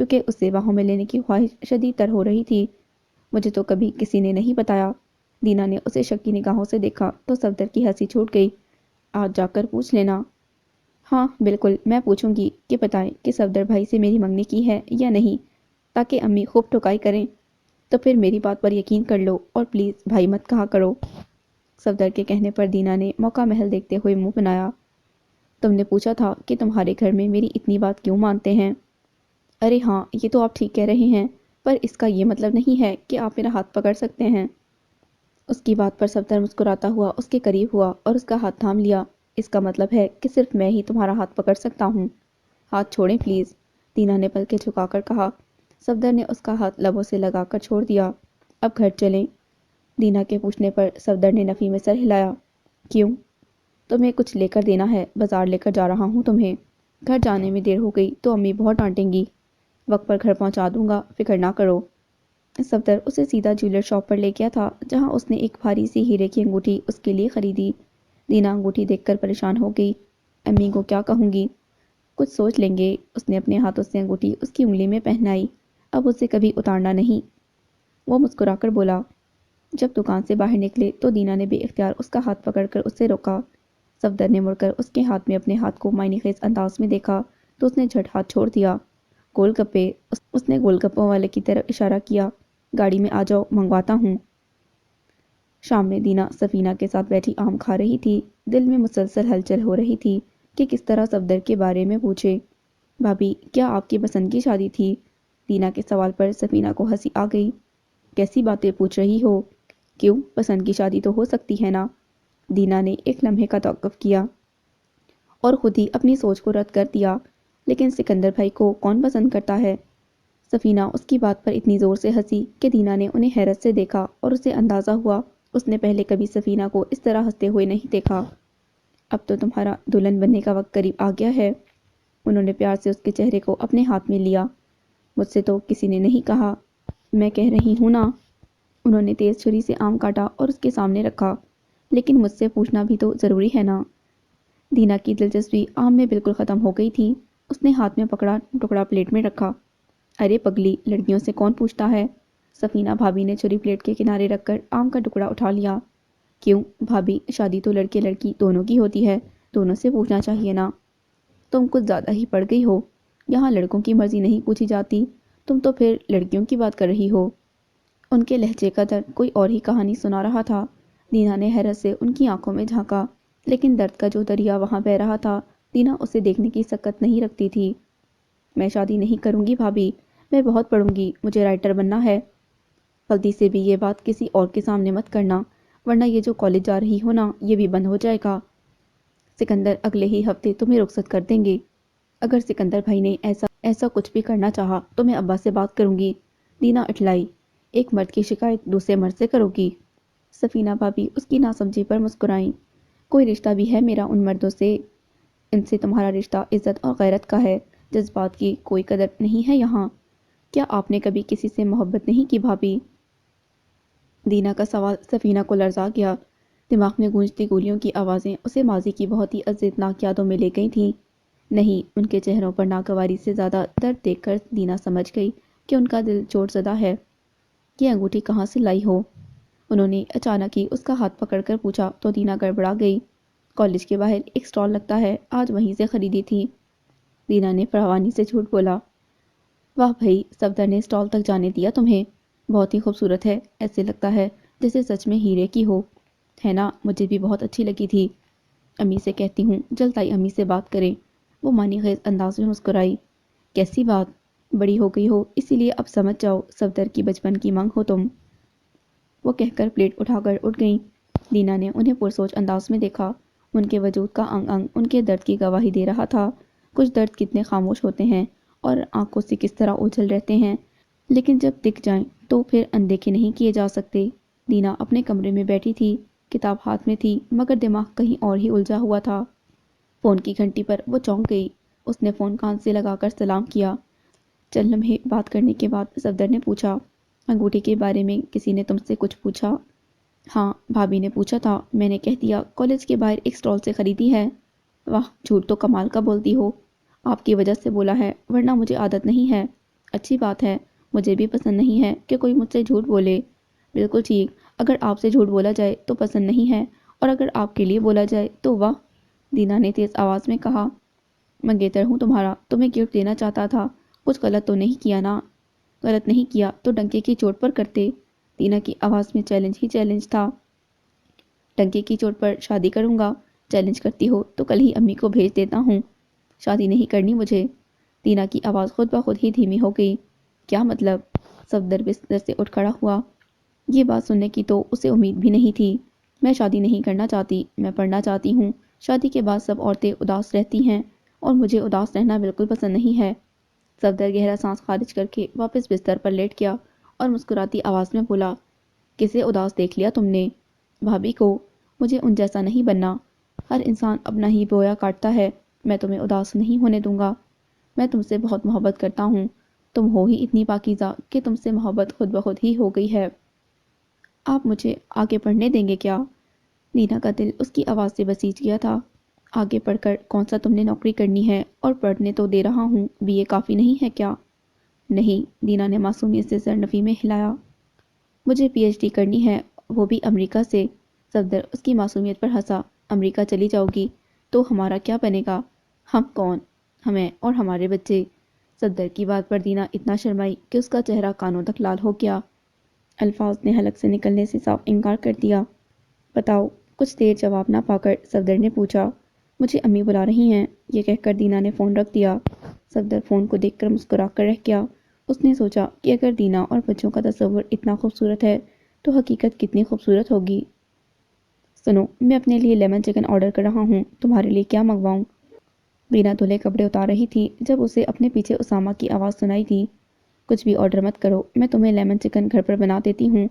کیونکہ اسے باہوں میں لینے کی خواہش شدید تر ہو رہی تھی۔ مجھے تو کبھی کسی نے نہیں بتایا۔ دینا نے اسے شکی نگاہوں سے دیکھا تو صفدر کی ہنسی چھوٹ گئی۔ آج جا کر پوچھ لینا۔ ہاں بالکل، میں پوچھوں گی کہ بتائیں کہ صفدر بھائی سے میری منگنی کی ہے یا نہیں، تاکہ امی خوب ٹھکائی کریں۔ تو پھر میری بات پر یقین کر لو اور پلیز بھائی مت کہا کرو۔ صفدر کے کہنے پر دینا نے موقع محل دیکھتے ہوئے منہ بنایا۔ تم نے پوچھا تھا کہ تمہارے گھر میں میری اتنی بات کیوں مانتے ہیں؟ ارے ہاں، یہ تو آپ ٹھیک کہہ رہے ہیں، پر اس کا یہ مطلب نہیں ہے کہ آپ میرا ہاتھ پکڑ سکتے ہیں۔ اس کی بات پر صفدر مسکراتا ہوا اس کے قریب ہوا اور اس کا ہاتھ تھام لیا۔ اس کا مطلب ہے کہ صرف میں ہی تمہارا ہاتھ پکڑ سکتا ہوں۔ ہاتھ چھوڑیں پلیز، دینا نے پلکیں جھکا کر کہا۔ صفدر نے اس کا ہاتھ لبوں سے لگا کر چھوڑ دیا۔ اب گھر چلیں؟ دینا کے پوچھنے پر صفدر نے نفی میں سر ہلایا۔ کیوں؟ تمہیں کچھ لے کر دینا ہے، بازار لے کر جا رہا ہوں تمہیں۔ گھر جانے میں دیر ہو گئی تو امی بہت ڈانٹیں گی۔ وقت پر گھر پہنچا دوں گا، فکر نہ کرو۔ صفدر اسے سیدھا جیولر شاپ پر لے گیا تھا، جہاں اس نے ایک بھاری سی ہیرے کی انگوٹھی اس کے لیے خریدی۔ دینا انگوٹھی دیکھ کر پریشان ہو گئی۔ امی کو کیا کہوں گی؟ کچھ سوچ لیں گے۔ اس نے اپنے ہاتھوں سے انگوٹھی اس کی انگلی میں پہنائی۔ اب اسے کبھی اتارنا نہیں۔ وہ مسکرا کر بولا۔ جب دکان سے باہر نکلے تو دینا نے بے اختیار اس کا ہاتھ پکڑ کر اسے روکا۔ صفدر نے مڑ کر اس کے ہاتھ میں اپنے ہاتھ کو معنی خیز انداز میں دیکھا تو اس نے جھٹ ہاتھ چھوڑ دیا۔ گول گپے، اس نے گول گپوں والے کی طرف اشارہ کیا۔ گاڑی میں آ جاؤ، منگواتا ہوں۔ شام میں دینا سفینہ کے ساتھ بیٹھی آم کھا رہی تھی۔ دل میں مسلسل ہلچل ہو رہی تھی کہ کس طرح صفدر کے بارے میں پوچھے۔ بھابی، کیا آپ کی پسند کی شادی تھی؟ دینا کے سوال پر سفینہ کو ہنسی آ گئی۔ کیسی باتیں پوچھ رہی ہو؟ کیوں، پسند کی شادی تو ہو سکتی ہے نا؟ دینا نے ایک لمحے کا توقف کیا اور خود ہی اپنی سوچ کو رد کر دیا۔ لیکن سکندر بھائی کو کون پسند کرتا ہے؟ سفینہ اس کی بات پر اتنی زور سے ہنسی کہ دینا نے انہیں حیرت سے دیکھا اور اسے اندازہ ہوا اس نے پہلے کبھی سفینہ کو اس طرح ہنستے ہوئے نہیں دیکھا۔ اب تو تمہارا دلہن بننے کا وقت قریب آ گیا ہے۔ انہوں نے پیار سے اس کے چہرے کو اپنے ہاتھ میں لیا۔ مجھ سے تو کسی نے نہیں کہا، میں کہہ رہی ہوں نا۔ انہوں نے تیز چھری سے آم کاٹا اور اس کے سامنے رکھا۔ لیکن مجھ سے پوچھنا بھی تو ضروری ہے نا۔ دینا کی دلچسپی آم میں بالکل ختم ہو گئی تھی۔ اس نے ہاتھ میں پکڑا ٹکڑا پلیٹ میں رکھا۔ ارے پگلی، لڑکیوں سے کون پوچھتا ہے؟ سفینہ بھابی نے چھری پلیٹ کے کنارے رکھ کر آم کا ٹکڑا اٹھا لیا۔ کیوں بھابی، شادی تو لڑکے لڑکی دونوں کی ہوتی ہے، دونوں سے پوچھنا چاہیے نا۔ تم کچھ زیادہ ہی پڑ گئی ہو۔ یہاں لڑکوں کی مرضی نہیں پوچھی جاتی، تم تو پھر لڑکیوں کی بات کر رہی ہو۔ ان کے لہجے کا درد کوئی اور ہی کہانی سنا رہا تھا۔ دینا نے حیرت سے ان کی آنکھوں میں جھانکا، لیکن درد کا جو دریا وہاں بہہ رہا تھا، دینا اسے دیکھنے کی سکت نہیں رکھتی تھی۔ میں شادی نہیں کروں گی بھابی، میں بہت پڑھوں گی، مجھے رائٹر بننا ہے۔ غلطی سے بھی یہ بات کسی اور کے سامنے مت کرنا، ورنہ یہ جو کالج جا رہی ہو نا، یہ بھی بند ہو جائے گا۔ سکندر اگلے ہی ہفتے تمہیں رخصت کر دیں گے۔ اگر سکندر بھائی نے ایسا کچھ بھی کرنا چاہا تو میں ابا سے بات کروں گی۔ دینا اٹھلائی۔ ایک مرد کی شکایت دوسرے مرد سے کرو گی؟ سفینہ بھابی اس کی ناسمجھی پر مسکرائیں۔ کوئی رشتہ بھی ہے میرا ان مردوں سے؟ ان سے تمہارا رشتہ عزت اور غیرت کا ہے، جذبات کی کوئی قدر نہیں ہے یہاں۔ کیا آپ نے کبھی کسی سے محبت نہیں کی بھابی؟ دینا کا سوال سفینہ کو لرزا گیا۔ دماغ میں گونجتی گولیوں کی آوازیں اسے ماضی کی بہت ہی عزتناک یادوں میں لے گئی تھیں۔ نہیں، ان کے چہروں پر ناگواری سے زیادہ درد دیکھ کر دینا سمجھ گئی کہ ان کا دل چوٹ زدہ ہے۔ یہ انگوٹھی کہاں سے لائی ہو؟ انہوں نے اچانک ہی اس کا ہاتھ پکڑ کر پوچھا تو دینا گڑبڑا گئی۔ کالج کے باہر ایک سٹال لگتا ہے، آج وہیں سے خریدی تھی۔ دینا نے فراوانی سے جھوٹ بولا۔ واہ بھئی، صفدر نے سٹال تک جانے دیا تمہیں؟ بہت ہی خوبصورت ہے، ایسے لگتا ہے جیسے سچ میں ہیرے کی ہو۔ ہے نا، مجھے بھی بہت اچھی لگی تھی۔ امی سے کہتی ہوں جلد آئی امی سے بات کریں۔ وہ معنی خیز انداز میں مسکرائی۔ کیسی بات؟ بڑی ہو گئی ہو اسی لیے اب سمجھ جاؤ، صفدر کی بچپن کی مانگ ہو تم۔ وہ کہہ کر پلیٹ اٹھا کر اٹھ گئیں۔ دینا نے انہیں پرسوچ انداز میں دیکھا۔ ان کے وجود کا انگ انگ ان کے درد کی گواہی دے رہا تھا۔ کچھ درد کتنے خاموش ہوتے ہیں اور آنکھوں سے کس طرح اوجھل رہتے ہیں، لیکن جب دکھ جائیں تو پھر اندیکھے نہیں کیے جا سکتے۔ دینا اپنے کمرے میں بیٹھی تھی، کتاب ہاتھ میں تھی، مگر دماغ کہیں اور ہی الجھا ہوا تھا۔ فون کی گھنٹی پر وہ چونک گئی۔ اس نے فون کان سے لگا کر سلام کیا۔ چند لمحے بات کرنے کے بعد صفدر نے پوچھا، انگوٹھی کے بارے میں کسی نے تم سے کچھ پوچھا؟ ہاں، بھابی نے پوچھا تھا، میں نے کہہ دیا کالج کے باہر ایک سٹال سے خریدی ہے۔ واہ، جھوٹ تو کمال کا بولتی ہو۔ آپ کی وجہ سے بولا ہے، ورنہ مجھے عادت نہیں ہے۔ اچھی بات ہے، مجھے بھی پسند نہیں ہے کہ کوئی مجھ سے جھوٹ بولے۔ بالکل ٹھیک، اگر آپ سے جھوٹ بولا جائے تو پسند نہیں ہے، اور اگر آپ کے لیے بولا جائے تو واہ، دینا نے تیز آواز میں کہا۔ منگیتر ہوں تمہارا، تمہیں گفٹ دینا چاہتا تھا، کچھ غلط تو نہیں کیا نا؟ غلط نہیں کیا تو ڈنکے کی چوٹ پر کرتے۔ دینا کی آواز میں چیلنج ہی چیلنج تھا۔ ڈنکے کی چوٹ پر شادی کروں گا؟ چیلنج کرتی ہو تو کل ہی امی کو بھیج دیتا ہوں۔ شادی نہیں کرنی مجھے۔ دینا کی آواز خود بخود ہی دھیمی ہو گئی۔ کیا مطلب؟ صفدر بستر سے اٹھ کھڑا ہوا۔ یہ بات سننے کی تو اسے امید بھی نہیں تھی۔ میں شادی نہیں کرنا چاہتی، میں پڑھنا چاہتی ہوں۔ شادی کے بعد سب عورتیں اداس رہتی ہیں، اور مجھے اداس رہنا بالکل پسند نہیں ہے۔ صفدر گہرا سانس خارج کر کے واپس بستر پر لیٹ گیا اور مسکراتی آواز میں بولا، کسے اداس دیکھ لیا تم نے؟ بھابھی کو۔ مجھے ان جیسا نہیں بننا۔ ہر انسان اپنا ہی بویا کاٹتا ہے، میں تمہیں اداس نہیں ہونے دوں گا۔ میں تم سے بہت محبت کرتا ہوں، تم ہو ہی اتنی پاکیزہ کہ تم سے محبت خود بخود ہی ہو گئی ہے۔ آپ مجھے آگے پڑھنے دیں گے کیا؟ دینا کا دل اس کی آواز سے بسیج گیا تھا۔ آگے پڑھ کر کون سا تم نے نوکری کرنی ہے، اور پڑھنے تو دے رہا ہوں، بی اے کافی نہیں ہے کیا؟ نہیں، دینا نے معصومیت سے سر نفی میں ہلایا۔ مجھے پی ایچ ڈی کرنی ہے، وہ بھی امریکہ سے۔ صفدر اس کی معصومیت پر ہنسا۔ امریکہ چلی جاؤ گی تو ہمارا کیا بنے گا؟ ہم کون؟ ہمیں اور ہمارے بچے۔ صفدر کی بات پر دینا اتنا شرمائی کہ اس کا چہرہ کانوں تک لال ہو گیا۔ الفاظ نے حلق سے نکلنے سے صاف انکار کر دیا۔ بتاؤ، کچھ دیر جواب نہ پا کر صفدر نے پوچھا۔ مجھے امی بلا رہی ہیں، یہ کہہ کر دینا نے فون رکھ دیا۔ صفدر فون کو دیکھ کر مسکرا کر رہ گیا۔ اس نے سوچا کہ اگر دینا اور بچوں کا تصور اتنا خوبصورت ہے تو حقیقت کتنی خوبصورت ہوگی۔ سنو، میں اپنے لیے لیمن چکن آرڈر کر رہا ہوں، تمہارے لیے کیا منگواؤں؟ دینا دھلے کپڑے اتار رہی تھی جب اسے اپنے پیچھے اسامہ کی آواز سنائی دی۔ کچھ بھی آرڈر مت کرو، میں تمہیں لیمن چکن گھر پر بنا دیتی ہوں۔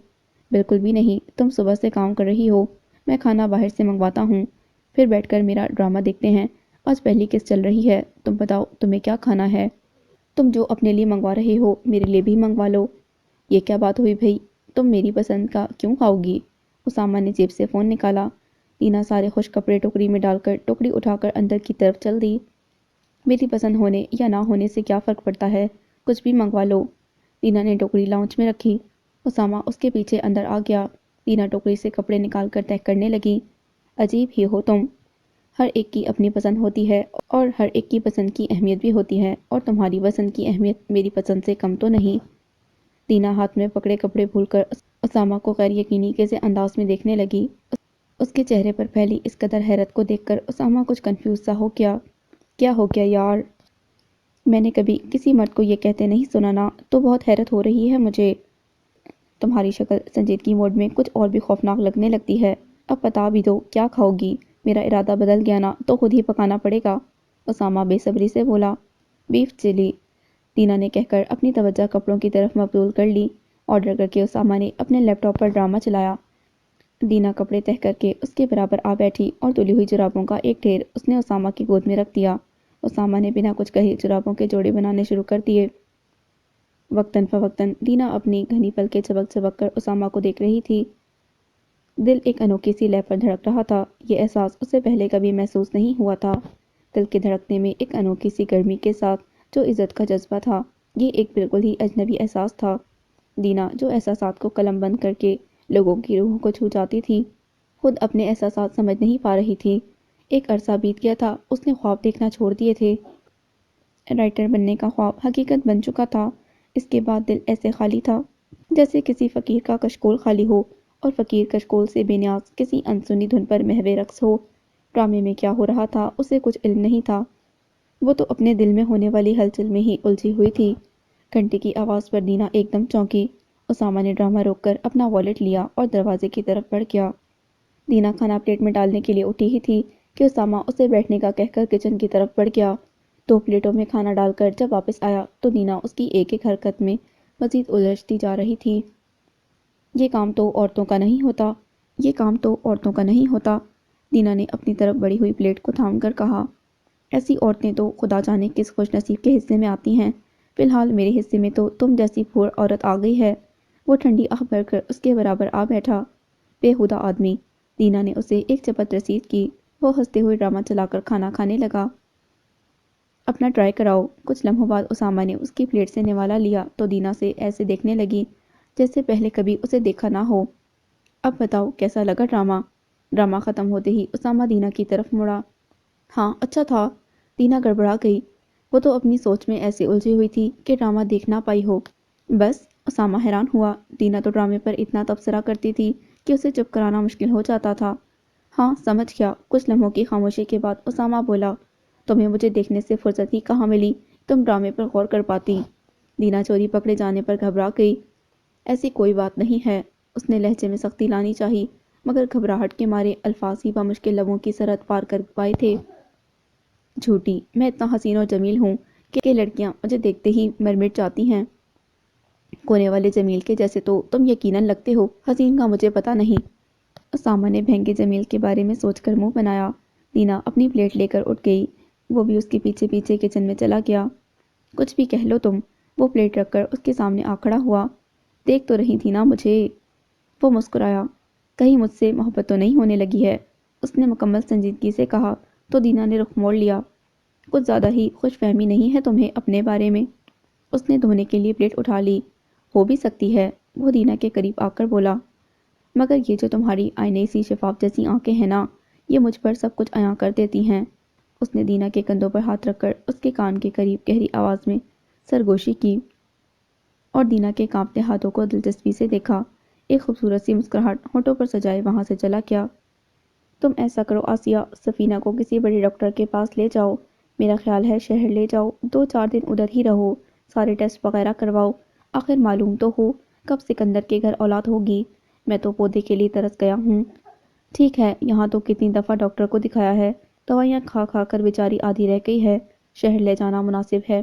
بالکل بھی نہیں، تم صبح سے کام کر رہی ہو، میں کھانا باہر سے منگواتا ہوں، پھر بیٹھ کر میرا ڈرامہ دیکھتے ہیں۔ آج پہلی قسط چل رہی ہے، تم بتاؤ تمہیں کیا کھانا ہے؟ تم جو اپنے لیے منگوا رہے ہو میرے لیے بھی منگوا لو۔ یہ کیا بات ہوئی بھئی، تم میری پسند کا کیوں کھاؤ گی؟ اسامہ نے جیب سے فون نکالا۔ دینا سارے خوش کپڑے ٹوکری میں ڈال کر ٹوکری اٹھا کر اندر کی طرف چل دی۔ میری پسند ہونے یا نہ ہونے سے کیا فرق پڑتا ہے، کچھ بھی منگوا لو۔ دینا نے ٹوکری لاؤنج میں رکھی۔ اسامہ اس کے پیچھے اندر آ گیا۔ دینا ٹوکری سے کپڑے نکال کر طے کرنے لگی۔ عجیب ہی ہو تم، ہر ایک کی اپنی پسند ہوتی ہے، اور ہر ایک کی پسند کی اہمیت بھی ہوتی ہے، اور تمہاری پسند کی اہمیت میری پسند سے کم تو نہیں۔ دینا ہاتھ میں پکڑے کپڑے بھول کر اسامہ کو غیر یقینی کے سے انداز میں دیکھنے لگی۔ اس کے چہرے پر پھیلی اس قدر حیرت کو دیکھ کر اسامہ کچھ کنفیوز سا ہو گیا۔ کیا ہو گیا یار؟ میں نے کبھی کسی مرد کو یہ کہتے نہیں سنا نا، تو بہت حیرت ہو رہی ہے مجھے۔ تمہاری شکل سنجیدگی موڈ میں کچھ اور بھی خوفناک لگنے لگتی ہے۔ اب بتا بھی دو کیا کھاؤ گی؟ میرا ارادہ بدل گیا نا تو خود ہی پکانا پڑے گا۔ اسامہ بے صبری سے بولا۔ بیف چلی، دینا نے کہہ کر اپنی توجہ کپڑوں کی طرف مبذول کر لی۔ آرڈر کر کے اسامہ نے اپنے لیپ ٹاپ پر ڈرامہ چلایا۔ دینا کپڑے تہہ کر کے اس کے برابر آ بیٹھی اور دھلی ہوئی جرابوں کا ایک ڈھیر اس نے اسامہ کی گود میں رکھ دیا۔ اسامہ نے بنا کچھ کہے جرابوں کے جوڑے بنانے شروع کر دیے۔ وقتاً فوقتاً دینا اپنی گھنی پلکیں چبک چبک کر اسامہ کو دیکھ رہی تھی۔ دل ایک انوکھی سی لے پر دھڑک رہا تھا۔ یہ احساس اسے پہلے کبھی محسوس نہیں ہوا تھا۔ دل کے دھڑکنے میں ایک انوکھی سی گرمی کے ساتھ جو عزت کا جذبہ تھا، یہ ایک بالکل ہی اجنبی احساس تھا۔ دینا جو احساسات کو قلم بند کر کے لوگوں کی روح کو چھو جاتی تھی، خود اپنے احساسات سمجھ نہیں پا رہی تھی۔ ایک عرصہ بیت گیا تھا، اس نے خواب دیکھنا چھوڑ دیے تھے۔ رائٹر بننے کا خواب حقیقت بن چکا تھا۔ اس کے بعد دل ایسے خالی تھا جیسے کسی فقیر کا کشکول خالی ہو، اور فقیر کشکول سے بے نیاز کسی انسنی دھن پر محو رقص ہو۔ ڈرامے میں کیا ہو رہا تھا اسے کچھ علم نہیں تھا، وہ تو اپنے دل میں ہونے والی ہلچل میں ہی الجھی ہوئی تھی۔ گھنٹی کی آواز پر دینا ایک دم چونکی۔ اسامہ نے ڈرامہ روک کر اپنا والیٹ لیا اور دروازے کی طرف بڑھ گیا۔ دینا کھانا پلیٹ میں ڈالنے کے لیے اٹھی ہی تھی کہ اسامہ اسے بیٹھنے کا کہہ کر کچن کی طرف بڑھ گیا۔ 2 پلیٹوں میں کھانا ڈال کر جب واپس آیا تو دینا اس کی ایک ایک حرکت میں مزید الجھتی جا رہی تھی۔ یہ کام تو عورتوں کا نہیں ہوتا، یہ کام تو عورتوں کا نہیں ہوتا، دینا نے اپنی طرف بڑھی ہوئی پلیٹ کو تھام کر کہا۔ ایسی عورتیں تو خدا جانے کس خوش نصیب کے حصے میں آتی ہیں، فی الحال میرے حصے میں تو تم جیسی پھوڑ عورت آ گئی ہے۔ وہ ٹھنڈی آہ بھر کر اس کے برابر آ بیٹھا۔ بےہودہ آدمی، دینا نے اسے ایک چپت رسید کی۔ وہ ہنستے ہوئے ڈرامہ چلا کر کھانا کھانے لگا۔ اپنا ٹرائی کراؤ۔ کچھ لمحوں بعد اسامہ نے اس کی پلیٹ سے نوالا لیا تو دینا سے ایسے دیکھنے لگی جیسے پہلے کبھی اسے دیکھا نہ ہو۔ اب بتاؤ کیسا لگا ڈرامہ؟ ڈرامہ ختم ہوتے ہی اسامہ دینا کی طرف مڑا۔ ہاں اچھا تھا۔ دینا گڑبڑا گئی۔ وہ تو اپنی سوچ میں ایسے الجھی ہوئی تھی کہ ڈرامہ دیکھ نہ پائی ہو۔ بس؟ اسامہ حیران ہوا۔ دینا تو ڈرامے پر اتنا تبصرہ کرتی تھی کہ اسے چپ کرانا مشکل ہو جاتا تھا۔ ہاں سمجھ گیا۔ کچھ لمحوں کی خاموشی کے بعد اسامہ بولا، تمہیں مجھے دیکھنے سے فرصت ہی کہاں ملی، تم ڈرامے پر غور کر پاتی۔ دینا چوری پکڑے جانے پر گھبرا گئی۔ ایسی کوئی بات نہیں ہے۔ اس نے لہجے میں سختی لانی چاہی مگر گھبراہٹ کے مارے الفاظ ہی بمشکل لبوں کی سرحد پار کر پائے تھے۔ جھوٹی، میں اتنا حسین اور جمیل ہوں کہ لڑکیاں مجھے دیکھتے ہی مر مٹ جاتی ہیں۔ کونے والے جمیل کے جیسے تو تم یقیناً لگتے ہو، حسین کا مجھے پتہ نہیں۔ اسامہ نے بھینگے جمیل کے بارے میں سوچ کر منہ بنایا۔ دینا اپنی پلیٹ لے کر اٹھ گئی۔ وہ بھی اس کے پیچھے پیچھے کچن میں چلا گیا۔ کچھ بھی کہہ لو تم، وہ پلیٹ رکھ کر اس کے سامنے آ کھڑا ہوا۔ دیکھ تو رہی تھی نا مجھے؟ وہ مسکرایا۔ کہیں مجھ سے محبت تو نہیں ہونے لگی ہے؟ اس نے مکمل سنجیدگی سے کہا تو دینا نے رخ موڑ لیا۔ کچھ زیادہ ہی خوش فہمی نہیں ہے تمہیں اپنے بارے میں؟ اس نے دھونے کے لیے پلیٹ اٹھا لی۔ ہو بھی سکتی ہے، وہ دینا کے قریب آ کر بولا، مگر یہ جو تمہاری آئینے سی شفاف جیسی آنکھیں ہیں نا، یہ مجھ پر سب کچھ عیاں کر دیتی ہیں۔ اس نے دینا کے کندھوں پر ہاتھ رکھ کر اس کے کان کے قریب گہری آواز میں سرگوشی کی اور دینا کے کانپتے ہاتھوں کو دلچسپی سے دیکھا۔ ایک خوبصورت سی مسکراہٹ ہونٹوں پر سجائے وہاں سے چلا گیا۔ تم ایسا کرو آسیہ، سفینہ کو کسی بڑے ڈاکٹر کے پاس لے جاؤ، میرا خیال ہے شہر لے جاؤ، 2-4 دن ادھر ہی رہو، سارے ٹیسٹ وغیرہ کرواؤ، آخر معلوم تو ہو کب سکندر کے گھر اولاد ہوگی۔ میں تو پودے کے لیے ترس گیا ہوں۔ ٹھیک ہے، یہاں تو کتنی دفعہ ڈاکٹر کو دکھایا ہے، دوائیاں کھا کھا کر بیچاری آدھی رہ گئی ہے، شہر لے جانا مناسب ہے۔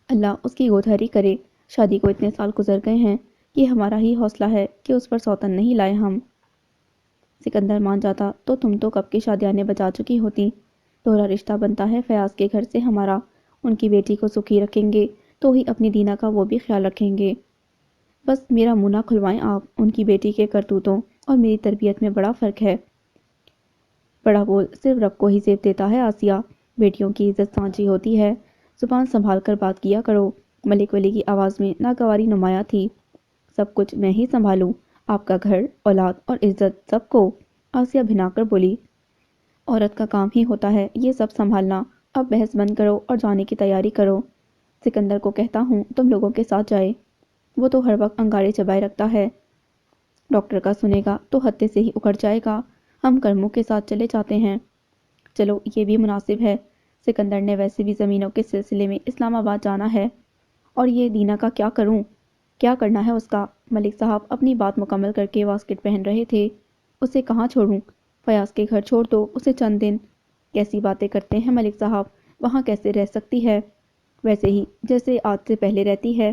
اللہ اس کی گودہری کرے، شادی کو اتنے سال گزر گئے ہیں، یہ ہمارا ہی حوصلہ ہے کہ اس پر سوتن نہیں لائے ہم۔ سکندر مان جاتا تو تم تو کب کی شادیانے بجا چکی ہوتی۔ دوہرا رشتہ بنتا ہے فیاض کے گھر سے ہمارا، ان کی بیٹی کو سکھی رکھیں گے تو ہی اپنی دینا کا وہ بھی خیال رکھیں گے۔ بس میرا منہ نہ کھلوائیں آپ، ان کی بیٹی کے کرتوتوں اور میری تربیت میں بڑا فرق ہے۔ بڑا بول صرف رب کو ہی زیب دیتا ہے آسیہ، بیٹیوں کی عزت سانچی ہوتی ہے، زبان سنبھال کر بات کیا کرو۔ ملک ولی کی آواز میں ناگواری نمایاں تھی۔ سب کچھ میں ہی سنبھالوں، آپ کا گھر، اولاد اور عزت سب کو؟ آسیہ بھنا کر بولی۔ عورت کا کام ہی ہوتا ہے یہ سب سنبھالنا، اب بحث بند کرو اور جانے کی تیاری کرو۔ سکندر کو کہتا ہوں تم لوگوں کے ساتھ جائے، وہ تو ہر وقت انگارے چبائے رکھتا ہے، ڈاکٹر کا سنے گا تو ہتے سے ہی اکھڑ جائے گا، ہم کرموں کے ساتھ چلے جاتے ہیں۔ چلو یہ بھی مناسب ہے، سکندر نے ویسے بھی زمینوں کے سلسلے میں اسلام آباد جانا ہے، اور یہ دینا کا کیا کروں؟ کیا کرنا ہے اس کا؟ ملک صاحب اپنی بات مکمل کر کے واسکٹ پہن رہے تھے۔ اسے کہاں چھوڑوں؟ فیاض کے گھر چھوڑ دو اسے چند دن۔ کیسی باتیں کرتے ہیں ملک صاحب، وہاں کیسے رہ سکتی ہے؟ ویسے ہی جیسے آج سے پہلے رہتی ہے۔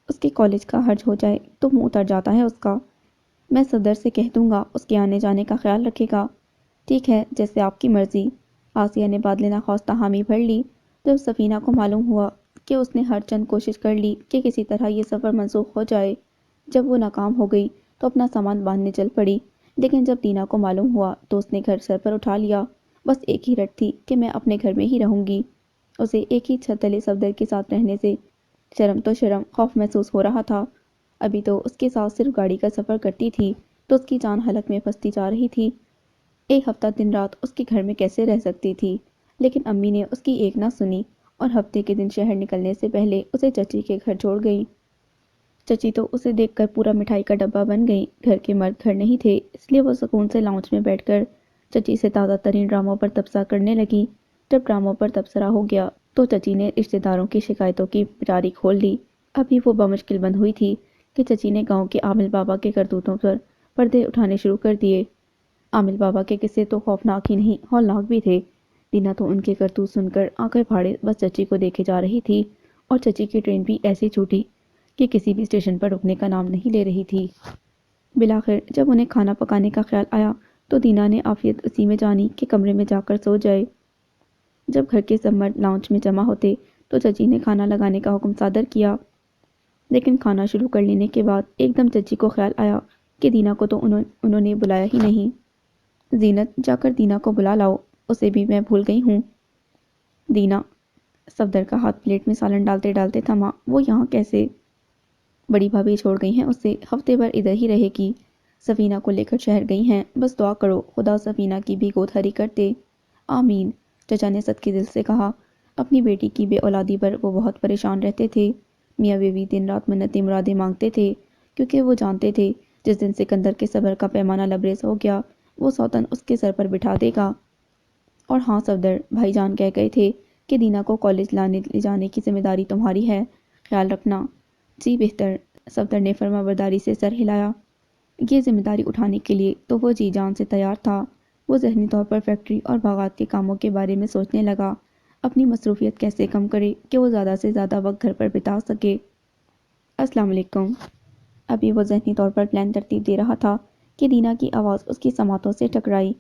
اس کے کالج کا حرج ہو جائے تو منہ اتر جاتا ہے اس کا۔ میں صدر سے کہہ دوں گا، اس کے آنے جانے کا خیال رکھے گا۔ ٹھیک ہے، جیسے آپ کی مرضی۔ آسیہ نے بادلے ناخواستہ حامی بھر لی۔ جب سفینہ کو معلوم ہوا کہ اس نے ہر چند کوشش کر لی کہ کسی طرح یہ سفر منسوخ ہو جائے، جب وہ ناکام ہو گئی تو اپنا سامان باندھنے چل پڑی، لیکن جب دینا کو معلوم ہوا تو اس نے گھر سر پر اٹھا لیا۔ بس ایک ہی رٹ تھی کہ میں اپنے گھر میں ہی رہوں گی۔ اسے ایک ہی چھت تلے صفدر کے ساتھ رہنے سے شرم تو شرم، خوف محسوس ہو رہا تھا۔ ابھی تو اس کے ساتھ صرف گاڑی کا سفر کرتی تھی تو اس کی جان حلق میں پھنستی جا رہی تھی۔ ایک ہفتہ دن رات اس کے گھر میں کیسے رہ سکتی تھی، لیکن امی نے اس کی ایک نہ سنی اور ہفتے کے دن شہر نکلنے سے پہلے اسے چچی کے گھر چھوڑ گئی۔ چچی تو اسے دیکھ کر پورا مٹھائی کا ڈبہ بن گئی۔ گھر کے مرد گھر نہیں تھے، اس لیے وہ سکون سے لاؤنج میں بیٹھ کر چچی سے تازہ ترین ڈراموں پر تبصرہ کرنے لگی۔ جب ڈراموں پر تبصرہ ہو گیا تو چچی نے رشتہ داروں کی شکایتوں کی پٹاری کھول دی۔ ابھی وہ بمشکل بند ہوئی تھی کہ چچی نے گاؤں کے عامل بابا کے کرتوتوں پر پردے اٹھانے شروع کر دیے۔ عامل بابا کے قصے تو خوفناک ہی نہیں ہولناک بھی تھے۔ دینا تو ان کے کرتوت سن کر آنکھیں پھاڑے بس چچی کو دیکھے جا رہی تھی، اور چچی کی ٹرین بھی ایسی چھوٹی کہ کسی بھی اسٹیشن پر رکنے کا نام نہیں لے رہی تھی۔ بالآخر جب انہیں کھانا پکانے کا خیال آیا تو دینا نے عافیت اسی میں جانی کہ کمرے میں جا کر سو جائے۔ جب گھر کے سب مرد لاؤنج میں جمع ہوتے تو چچی نے کھانا لگانے کا حکم صادر کیا، لیکن کھانا شروع کر لینے کے بعد ایک دم چچی کو خیال آیا کہ دینا کو تو انہوں نے بلایا ہی نہیں۔ زینت، جا کر دینا کو بلا لاؤ، اسے بھی میں بھول گئی ہوں۔ دینا صفدر کا ہاتھ پلیٹ میں سالن ڈالتے ڈالتے تھما۔ وہ یہاں کیسے؟ بڑی بھابھی چھوڑ گئی ہیں اسے، ہفتے بھر ادھر ہی رہے گی۔ سفینہ کو لے کر شہر گئی ہیں، بس دعا کرو خدا سفینہ کی بھی گود ہری کر دے۔ آمین، چچا نے صدقے دل سے کہا۔ اپنی بیٹی کی بے اولادی پر وہ بہت پریشان رہتے تھے۔ میاں بیوی دن رات منتیں مرادیں مانگتے تھے، کیونکہ وہ جانتے تھے جس دن سکندر کے صبر کا پیمانہ لبریز ہو گیا، وہ سوتن اس کے سر پر بٹھا دے گا۔ اور ہاں صفدر، بھائی جان کہہ گئے تھے کہ دینا کو کالج لانے لے جانے کی ذمہ داری تمہاری ہے، خیال رکھنا۔ جی بہتر، صفدر نے فرما برداری سے سر ہلایا۔ یہ ذمہ داری اٹھانے کے لیے تو وہ جی جان سے تیار تھا۔ وہ ذہنی طور پر فیکٹری اور باغات کے کاموں کے بارے میں سوچنے لگا، اپنی مصروفیت کیسے کم کرے کہ وہ زیادہ سے زیادہ وقت گھر پر بتا سکے۔ السلام علیکم۔ ابھی وہ ذہنی طور پر پلان ترتیب دے رہا تھا کہ دینا کی آواز اس کی سماعتوں سے ٹکرائی۔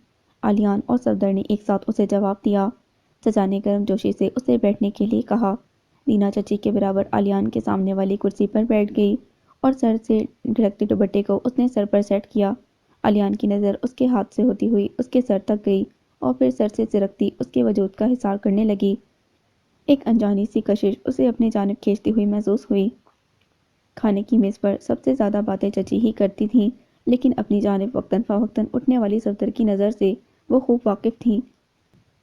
علیان اور صفدر نے ایک ساتھ اسے جواب دیا۔ چچا نے گرم جوشی سے اسے بیٹھنے کے لیے کہا۔ دینا چچی کے برابر علیان کے سامنے والی کرسی پر بیٹھ گئی اور سر سے ڈھلکتے دوپٹے کو اس نے سر پر سیٹ کیا۔ علیان کی نظر اس کے ہاتھ سے ہوتی ہوئی اس کے سر تک گئی اور پھر سر سے سرکتی اس کے وجود کا حصار کرنے لگی۔ ایک انجانی سی کشش اسے اپنی جانب کھینچتی ہوئی محسوس ہوئی۔ کھانے کی میز پر سب سے زیادہ باتیں چچی ہی کرتی تھیں، لیکن اپنی جانب وقتاً فوقتاً اٹھنے والی صفدر کی نظر سے وہ خوب واقف تھیں۔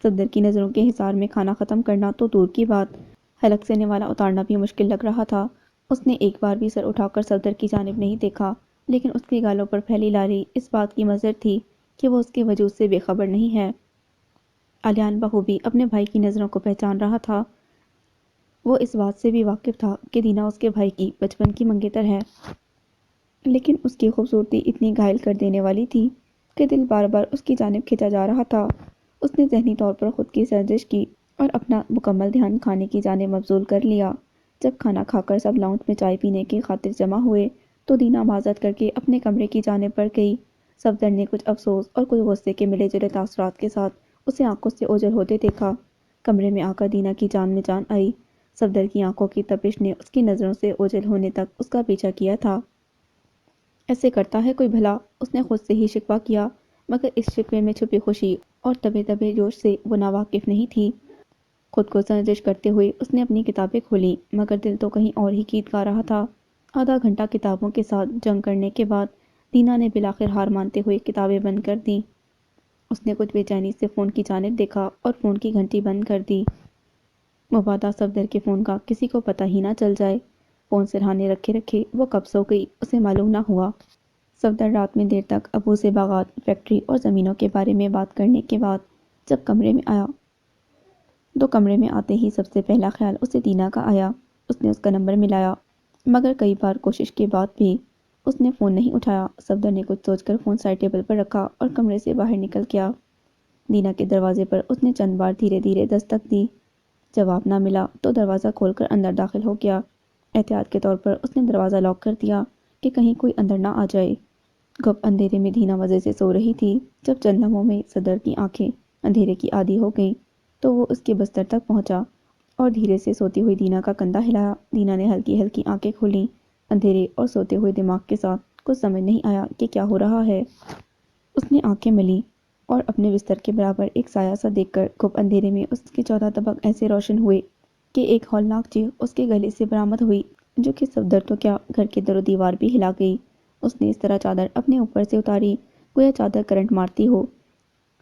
صفدر کی نظروں کے حصار میں کھانا ختم کرنا تو دور کی بات، حلق سے نوالا اتارنا بھی مشکل لگ رہا تھا۔ اس نے ایک بار بھی سر اٹھا کر صفدر کی جانب نہیں دیکھا، لیکن اس کے گالوں پر پھیلی لالی اس بات کی مظہر تھی کہ وہ اس کے وجود سے بے خبر نہیں ہے۔ علیان بخوبی اپنے بھائی کی نظروں کو پہچان رہا تھا۔ وہ اس بات سے بھی واقف تھا کہ دینا اس کے بھائی کی بچپن کی منگیتر ہے، لیکن اس کی خوبصورتی اتنی گھائل کر دینے والی تھی کہ دل بار بار اس کی جانب کھینچا جا رہا تھا۔ اس نے ذہنی طور پر خود کی سرزنش کی اور اپنا مکمل دھیان کھانے کی جانب مبذول کر لیا۔ جب کھانا کھا کر سب لاؤنج میں چائے پینے کی خاطر جمع ہوئے تو دینا معذرت کر کے اپنے کمرے کی جانب بڑھ گئی۔ صفدر نے کچھ افسوس اور کچھ غصے کے ملے جلے تاثرات کے ساتھ اسے آنکھوں سے اوجھل ہوتے دیکھا۔ کمرے میں آ کر دینا کی جان میں جان آئی۔ صفدر کی آنکھوں کی تپش نے اس کی نظروں سے اوجھل ہونے تک اس کا پیچھا کیا تھا۔ ایسے کرتا ہے کوئی بھلا، اس نے خود سے ہی شکوہ کیا، مگر اس شکوے میں چھپی خوشی اور دبے دبے جوش سے وہ ناواقف نہیں تھی۔ خود کو سرزنش کرتے ہوئے اس نے اپنی کتابیں کھولیں، مگر دل تو کہیں اور ہی گیت گا رہا تھا۔ آدھا گھنٹہ کتابوں کے ساتھ جنگ کرنے کے بعد دینا نے بالآخر ہار مانتے ہوئے کتابیں بند کر دیں۔ اس نے کچھ بے چینی سے فون کی جانب دیکھا اور فون کی گھنٹی بند کر دی۔ مبادا صفدر کے فون کا کسی کو پتہ ہی نہ چل جائے۔ فون سرہانے رکھے رکھے وہ کب سو گئی اسے معلوم نہ ہوا۔ صفدر رات میں دیر تک ابو سے باغات، فیکٹری اور زمینوں کے بارے میں بات کرنے کے بعد جب کمرے میں آیا تو کمرے میں آتے ہی سب سے پہلا خیال اسے دینا کا آیا۔ اس نے اس کا نمبر ملایا، مگر کئی بار کوشش کے بعد بھی اس نے فون نہیں اٹھایا۔ صفدر نے کچھ سوچ کر فون سائڈ ٹیبل پر رکھا اور کمرے سے باہر نکل گیا۔ دینا کے دروازے پر اس نے چند بار دھیرے دھیرے دستک دی۔ جواب نہ ملا تو دروازہ کھول کر اندر داخل ہو گیا۔ احتیاط کے طور پر اس نے دروازہ لاک کر دیا کہ کہیں کوئی اندر نہ آ جائے۔ گپ اندھیرے میں دینا مزے سے سو رہی تھی۔ جب چند لمحوں میں صفدر کی آنکھیں اندھیرے کی عادی ہو گئیں تو وہ اس کے بستر تک پہنچا اور دھیرے سے سوتی ہوئی دینا کا کندھا ہلایا۔ دینا نے ہلکی ہلکی آنکھیں کھولیں۔ اندھیرے اور سوتے ہوئے دماغ کے ساتھ کچھ سمجھ نہیں آیا کہ کیا ہو رہا ہے۔ اس نے آنکھیں ملیں اور اپنے بستر کے برابر ایک سایہ سا دیکھ کر گپ اندھیرے میں اس کے 14 طبق ایسے روشن ہوئے کہ ایک ہولناک چیخ اس کے گلے سے برآمد ہوئی، جو کہ صفدر تو کیا گھر کے در و دیوار بھی ہلا گئی۔ اس نے اس طرح چادر اپنے اوپر سے اتاری گویا چادر کرنٹ مارتی ہو۔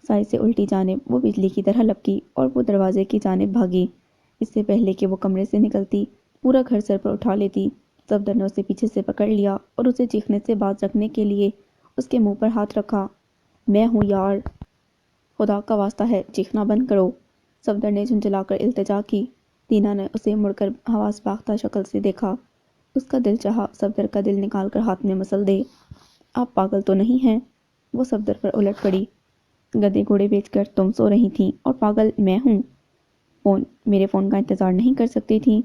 سائے سے الٹی جانب وہ بجلی کی طرح لپکی اور وہ دروازے کی جانب بھاگی۔ اس سے پہلے کہ وہ کمرے سے نکلتی پورا گھر سر پر اٹھا لیتی، صفدر نے اسے پیچھے سے پکڑ لیا اور اسے چیخنے سے باز رکھنے کے لیے اس کے منہ پر ہاتھ رکھا۔ میں ہوں یار، خدا کا واسطہ ہے چیخنا بند کرو، صفدر نے جھنجھلا کر التجا کی۔ دینا نے اسے مڑ کر حواس باختہ شکل سے دیکھا۔ اس کا دل چاہا صفدر کا دل نکال کر ہاتھ میں مسل دے۔ آپ پاگل تو نہیں ہیں؟ وہ صفدر پر الٹ پڑی۔ گدے گھوڑے بیچ کر تم سو رہی تھیں اور پاگل میں ہوں؟ میرے فون کا انتظار نہیں کر سکتی تھیں؟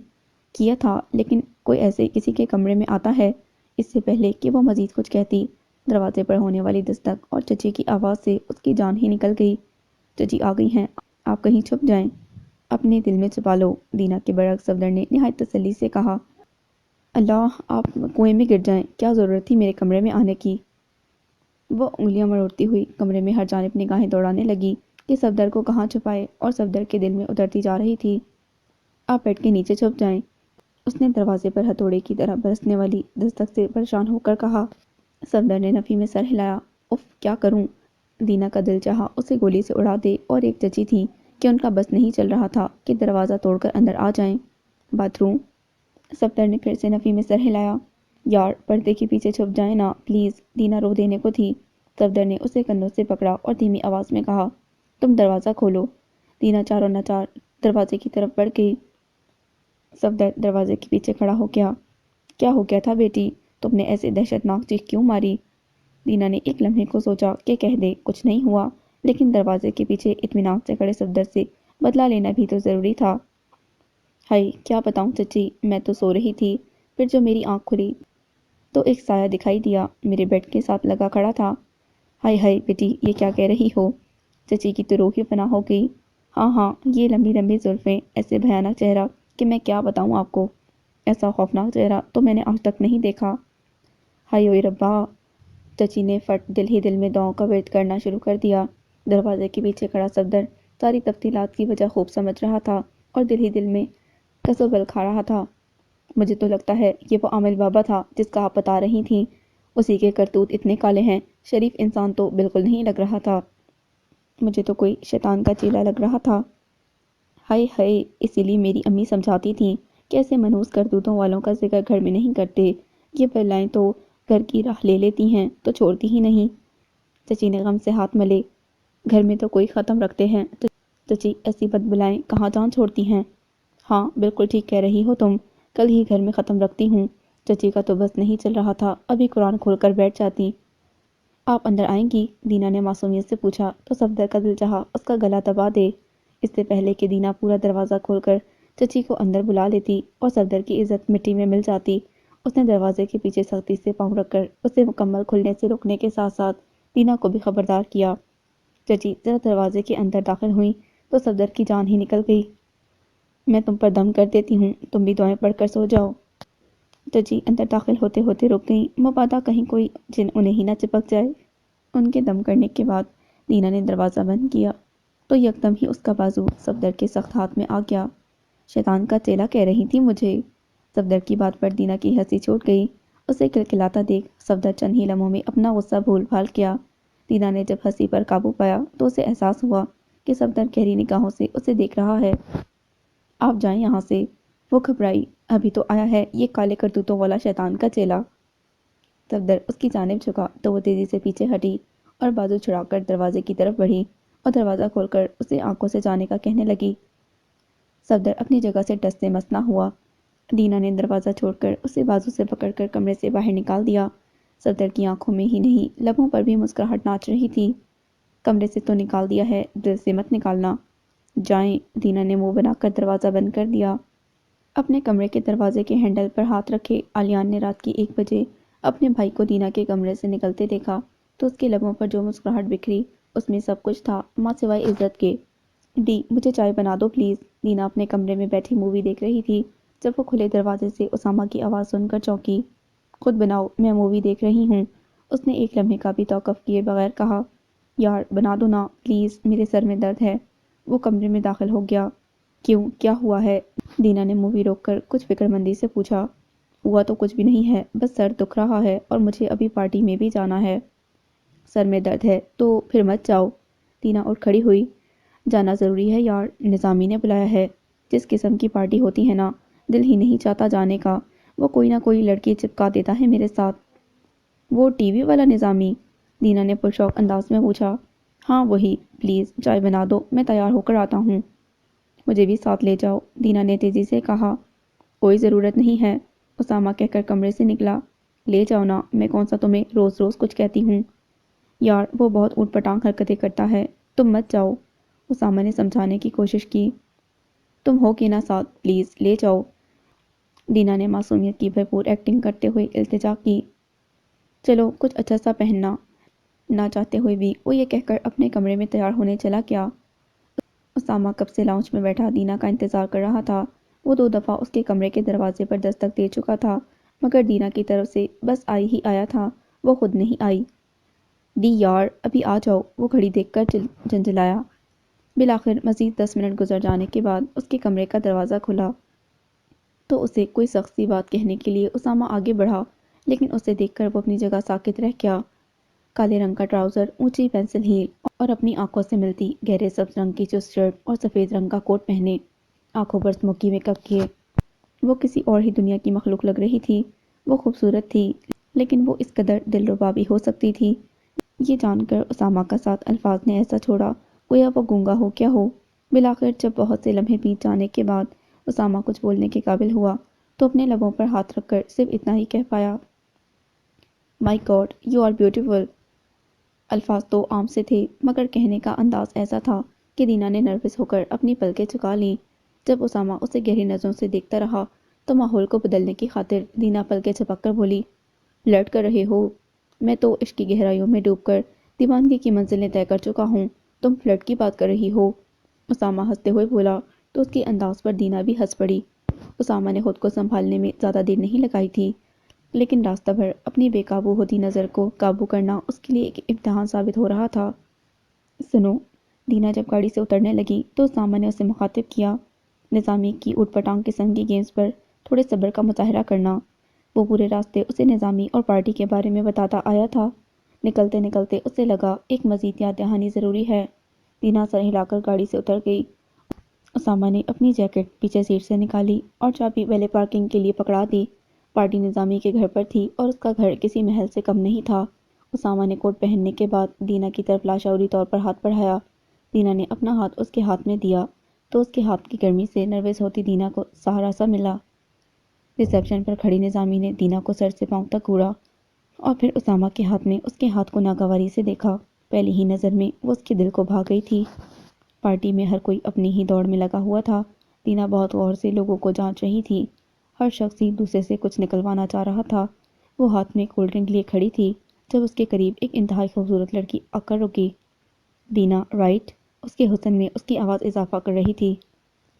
کیا تھا، لیکن کوئی ایسے کسی کے کمرے میں آتا ہے؟ اس سے پہلے کہ وہ مزید کچھ کہتی، دروازے پر ہونے والی دستک اور چچی کی آواز سے اس کی جان ہی نکل گئی۔ چچی آ گئی ہیں، آپ کہیں چھپ جائیں۔ اپنے دل میں چھپا لو، دینا کے برعکس صفدر نے نہایت تسلی سے کہا۔ اللہ، آپ کنویں میں گر جائیں، کیا ضرورت تھی میرے کمرے میں آنے کی؟ وہ انگلیاں مروڑتی ہوئی کمرے میں ہر جانب نگاہیں دوڑانے لگی کہ صفدر کو کہاں چھپائے، اور صفدر کے دل میں اترتی جا رہی تھی آپ بیڈ کے نیچے چھپ جائیں۔ اس نے دروازے پر ہتھوڑے کی طرح برسنے والی دستک سے پریشان ہو کر کہا۔ صفدر نے نفی میں سر ہلایا۔ اف، کیا کروں؟ دینا کا دل چاہا اسے گولی سے اڑا دے، اور ایک چچی تھی کہ ان کا بس نہیں چل رہا تھا کہ دروازہ توڑ کر اندر آ جائیں۔ Bath room? صفدر نے پھر سے نفی میں سر ہلایا۔ یار، پردے کے پیچھے چھپ جائیں نا پلیز، دینا رو دینے کو تھی۔ صفدر نے اسے کندھوں سے پکڑا اور دھیمی آواز میں کہا، تم دروازہ کھولو۔ دینا چاروں ناچار دروازے کی طرف بڑھ گئی۔ صفدر دروازے کے پیچھے کھڑا ہو گیا۔ کیا ہو گیا تھا بیٹی؟ تم نے ایسے دہشتناک چیخ کیوں ماری؟ دینا نے ایک لمحے کو سوچا کہ کہہ دے کچھ نہیں ہوا، لیکن دروازے کے پیچھے اطمینان سے کھڑے صفدر سے بدلہ لینا بھی تو ضروری تھا۔ ہائی، کیا بتاؤں چچی، میں تو سو رہی تھی، پھر جو میری آنکھ کھلی تو ایک سایہ دکھائی دیا، میرے بیڈ کے ساتھ لگا کھڑا تھا۔ ہائی ہائی بیٹی، یہ کیا کہہ رہی ہو؟ چچی کی تو روح ہی فنا ہو گئی۔ ہاں ہاں، یہ لمبی لمبی زلفیں، ایسے بھیانک چہرہ کہ میں کیا بتاؤں آپ کو، ایسا خوفناک چہرہ تو میں نے آج تک نہیں دیکھا۔ ہائی اوئے ربا! چچی نے فٹ دل ہی دل میں دعاؤں کا ورد کرنا شروع کر دیا۔ دروازے کے پیچھے کھڑا صفدر ساری تفصیلات کی وجہ خوب سمجھ رہا تھا اور دل ہی دل میں قصبل کھا رہا تھا۔ مجھے تو لگتا ہے یہ وہ عامل بابا تھا جس کا آپ بتا رہی تھیں، اسی کے کرتوت اتنے کالے ہیں، شریف انسان تو بالکل نہیں لگ رہا تھا، مجھے تو کوئی شیطان کا چیلا لگ رہا تھا۔ ہائے ہائے، اسی لیے میری امی سمجھاتی تھیں کہ ایسے منحوس کرتوتوں والوں کا ذکر گھر میں نہیں کرتے، یہ بلائیں تو گھر کی راہ لے لیتی ہیں تو چھوڑتی ہی نہیں۔ چچی نے غم سے ہاتھ ملے۔ گھر میں تو کوئی ختم رکھتے ہیں چچی، ایسی بد بلائیں کہاں جان چھوڑتی ہیں؟ ہاں، بالکل ٹھیک کہہ رہی ہو تم، کل ہی گھر میں ختم رکھتی ہوں۔ چچی کا تو بس نہیں چل رہا تھا، ابھی قرآن کھول کر بیٹھ جاتی۔ آپ اندر آئیں گی؟ دینا نے معصومیت سے پوچھا تو صفدر کا دل چاہا اس کا گلا دبا دے، اس سے پہلے کہ دینا پورا دروازہ کھول کر چچی کو اندر بلا لیتی اور صفدر کی عزت مٹی میں مل جاتی۔ اس نے دروازے کے پیچھے سختی سے پاؤں رکھ کر اسے مکمل کھلنے سے روکنے کے ساتھ ساتھ دینا کو بھی خبردار کیا۔ چچی ذرا دروازے کے اندر داخل ہوئیں تو صفدر کی جان ہی نکل گئی۔ میں تم پر دم کر دیتی ہوں، تم بھی دعائیں پڑھ کر سو جاؤ۔ چچی اندر داخل ہوتے ہوتے رک گئیں، مبادا کہیں کوئی جن انہیں ہی نہ چپک جائے۔ ان کے دم کرنے کے بعد دینا نے دروازہ بند کیا تو یکدم ہی اس کا بازو صفدر کے سخت ہاتھ میں آ گیا۔ شیطان کا چیلا کہہ رہی تھی مجھے؟ صفدر کی بات پر دینا کی ہنسی چھوٹ گئی۔ اسے کلکلاتا دیکھ صفدر چند ہی لمحوں میں اپنا غصہ بھول بھال گیا۔ دینا نے جب ہنسی پر قابو پایا تو اسے احساس ہوا کہ صفدر گہری نگاہوں سے اسے دیکھ رہا ہے۔ آپ جائیں یہاں سے، وہ گھبرائی، ابھی تو آیا ہے یہ کالے کرتوتوں والا شیطان کا چیلا۔ صفدر اس کی جانب جھکا تو وہ تیزی سے پیچھے ہٹی اور بازو چھڑا کر دروازے کی طرف بڑھی اور دروازہ کھول کر اسے آنکھوں سے جانے کا کہنے لگی۔ صفدر اپنی جگہ سے ٹس سے مس نہ ہوا۔ دینا نے دروازہ چھوڑ کر اسے بازو سے پکڑ کر کمرے سے باہر نکال دیا۔ صفدر کی آنکھوں میں ہی نہیں لبوں پر بھی مسکراہٹ ناچ رہی تھی۔ کمرے سے تو نکال دیا ہے، دل سے مت نکالنا۔ جائیں، دینا نے منہ بنا کر دروازہ بند کر دیا۔ اپنے کمرے کے دروازے کے ہینڈل پر ہاتھ رکھے علیان نے رات کی 1 بجے اپنے بھائی کو دینا کے کمرے سے نکلتے دیکھا تو اس کے لبوں پر جو مسکراہٹ بکھری اس میں سب کچھ تھا ماں سوائے عزت کے۔ ڈی، مجھے چائے بنا دو پلیز۔ دینا اپنے کمرے میں بیٹھی مووی دیکھ رہی تھی جب وہ کھلے دروازے سے اسامہ کی آواز سن کر چونکی۔ خود بناؤ، میں مووی دیکھ رہی ہوں، اس نے ایک لمحے کا بھی توقف کیے بغیر کہا۔ یار بنا دو نا پلیز، میرے سر میں درد ہے۔ وہ کمرے میں داخل ہو گیا۔ کیوں، کیا ہوا ہے؟ دینا نے مووی روک کر کچھ فکر مندی سے پوچھا۔ ہوا تو کچھ بھی نہیں ہے، بس سر دکھ رہا ہے اور مجھے ابھی پارٹی میں بھی جانا ہے۔ سر میں درد ہے تو پھر مت جاؤ۔ دینا اٹھ کھڑی ہوئی۔ جانا ضروری ہے یار، نظامی نے بلایا ہے۔ جس قسم کی پارٹی ہوتی ہے نا، دل ہی نہیں چاہتا جانے کا، وہ کوئی نہ کوئی لڑکی چپکا دیتا ہے میرے ساتھ۔ وہ ٹی وی والا نظامی؟ دینا نے پرشوق انداز میں پوچھا۔ ہاں وہی، پلیز چائے بنا دو، میں تیار ہو کر آتا ہوں۔ مجھے بھی ساتھ لے جاؤ، دینا نے تیزی سے کہا۔ کوئی ضرورت نہیں ہے، اسامہ کہہ کر کمرے سے نکلا۔ لے جاؤ نا، میں کون سا تمہیں روز روز کچھ کہتی ہوں۔ یار وہ بہت اوٹ پٹانگ حرکتیں کرتا ہے، تم مت جاؤ، اسامہ نے سمجھانے کی کوشش کی۔ تم ہو کہ نہ ساتھ، پلیز لے جاؤ۔ دینا نے معصومیت کی بھرپور ایکٹنگ کرتے ہوئے التجا کی۔ چلو کچھ اچھا سا پہننا۔ نہ چاہتے ہوئے بھی وہ یہ کہہ کر اپنے کمرے میں تیار ہونے چلا گیا۔ اسامہ کب سے لاؤنج میں بیٹھا دینا کا انتظار کر رہا تھا۔ وہ 2 دفعہ اس کے کمرے کے دروازے پر دستک دے چکا تھا مگر دینا کی طرف سے بس آئی ہی آیا تھا، وہ خود نہیں آئی۔ ڈی یار ابھی آ جاؤ، وہ گھڑی دیکھ کر جھنجھلایا۔ بالآخر مزید 10 منٹ گزر جانے کے بعد اس کے کمرے کا دروازہ کھلا تو اسے کوئی سخت سی بات کہنے کے لیے اسامہ آگے بڑھا، لیکن اسے دیکھ کر وہ اپنی جگہ ساکت رہ گیا۔ کالے رنگ کا ٹراؤزر، اونچی پینسل ہیل اور اپنی آنکھوں سے ملتی گہرے سبز رنگ کی چست شرٹ اور سفید رنگ کا کوٹ پہنے، آنکھوں پر اسموکی میک اپ کیے، وہ کسی اور ہی دنیا کی مخلوق لگ رہی تھی۔ وہ خوبصورت تھی، لیکن وہ اس قدر دلربا بھی ہو سکتی تھی۔ یہ جان کر اسامہ کا ساتھ الفاظ نے ایسا چھوڑا گویا وہ گونگا ہو کیا ہو۔ بالآخر جب بہت سے لمحے بیت جانے کے بعد اسامہ کچھ بولنے کے قابل ہوا تو اپنے لبوں پر ہاتھ رکھ کر صرف اتنا ہی کہہ پایا، مائی گاڈ یو آر بیوٹیفل۔ الفاظ تو عام سے تھے، مگر کہنے کا انداز ایسا تھا کہ دینا نے نروس ہو کر اپنی پلکیں جھکا لیں۔ جب اسامہ اسے گہری نظروں سے دیکھتا رہا تو ماحول کو بدلنے کی خاطر دینا پلکیں جھپک کر بولی، فلرٹ کر رہے ہو؟ میں تو عشق کی گہرائیوں میں ڈوب کر دیوانگی کی منزلیں طے کر چکا ہوں، تم فلرٹ کی بات کر رہی ہو؟ اسامہ ہنستے ہوئے بولا تو اس کے انداز پر دینا بھی ہنس پڑی۔ اسامہ نے خود کو سنبھالنے میں زیادہ دیر نہیں لگائی تھی، لیکن راستہ بھر اپنی بے قابو ہوتی نظر کو قابو کرنا اس کے لیے ایک امتحان ثابت ہو رہا تھا۔ سنو، دینا جب گاڑی سے اترنے لگی تو اسامہ نے اسے مخاطب کیا، نظامی کی اوٹ پٹانگ قسم کی گیمز پر تھوڑے صبر کا مظاہرہ کرنا۔ وہ پورے راستے اسے نظامی اور پارٹی کے بارے میں بتاتا آیا تھا۔ نکلتے نکلتے اسے لگا ایک مزید یاد دہانی ضروری ہے۔ دینا سر ہلا کر گاڑی سے اتر گئی۔ اسامہ نے اپنی جیکٹ پیچھے سیٹ سے نکالی اور چابی ویلے پارکنگ کے لیے پکڑا دی۔ پارٹی نظامی کے گھر پر تھی اور اس کا گھر کسی محل سے کم نہیں تھا۔ اسامہ نے کوٹ پہننے کے بعد دینا کی طرف لاشعوری طور پر ہاتھ بڑھایا۔ دینا نے اپنا ہاتھ اس کے ہاتھ میں دیا تو اس کے ہاتھ کی گرمی سے نروس ہوتی دینا کو سہارا سا ملا۔ ریسیپشن پر کھڑی نظامی نے دینا کو سر سے پاؤں تک گھورا اور پھر اسامہ کے ہاتھ میں اس کے ہاتھ کو ناگواری سے دیکھا۔ پہلی ہی نظر میں وہ اس کے دل کو بھا گئی تھی۔ پارٹی میں ہر کوئی اپنی ہی دوڑ میں لگا ہوا تھا۔ دینا بہت غور سے لوگوں کو جانچ رہی تھی۔ ہر شخص ہی دوسرے سے کچھ نکلوانا چاہ رہا تھا۔ وہ ہاتھ میں کولڈ ڈرنک لیے کھڑی تھی جب اس کے قریب ایک انتہائی خوبصورت لڑکی آ کر رکی۔ دینا رائٹ؟ اس کے حسن میں اس کی آواز اضافہ کر رہی تھی۔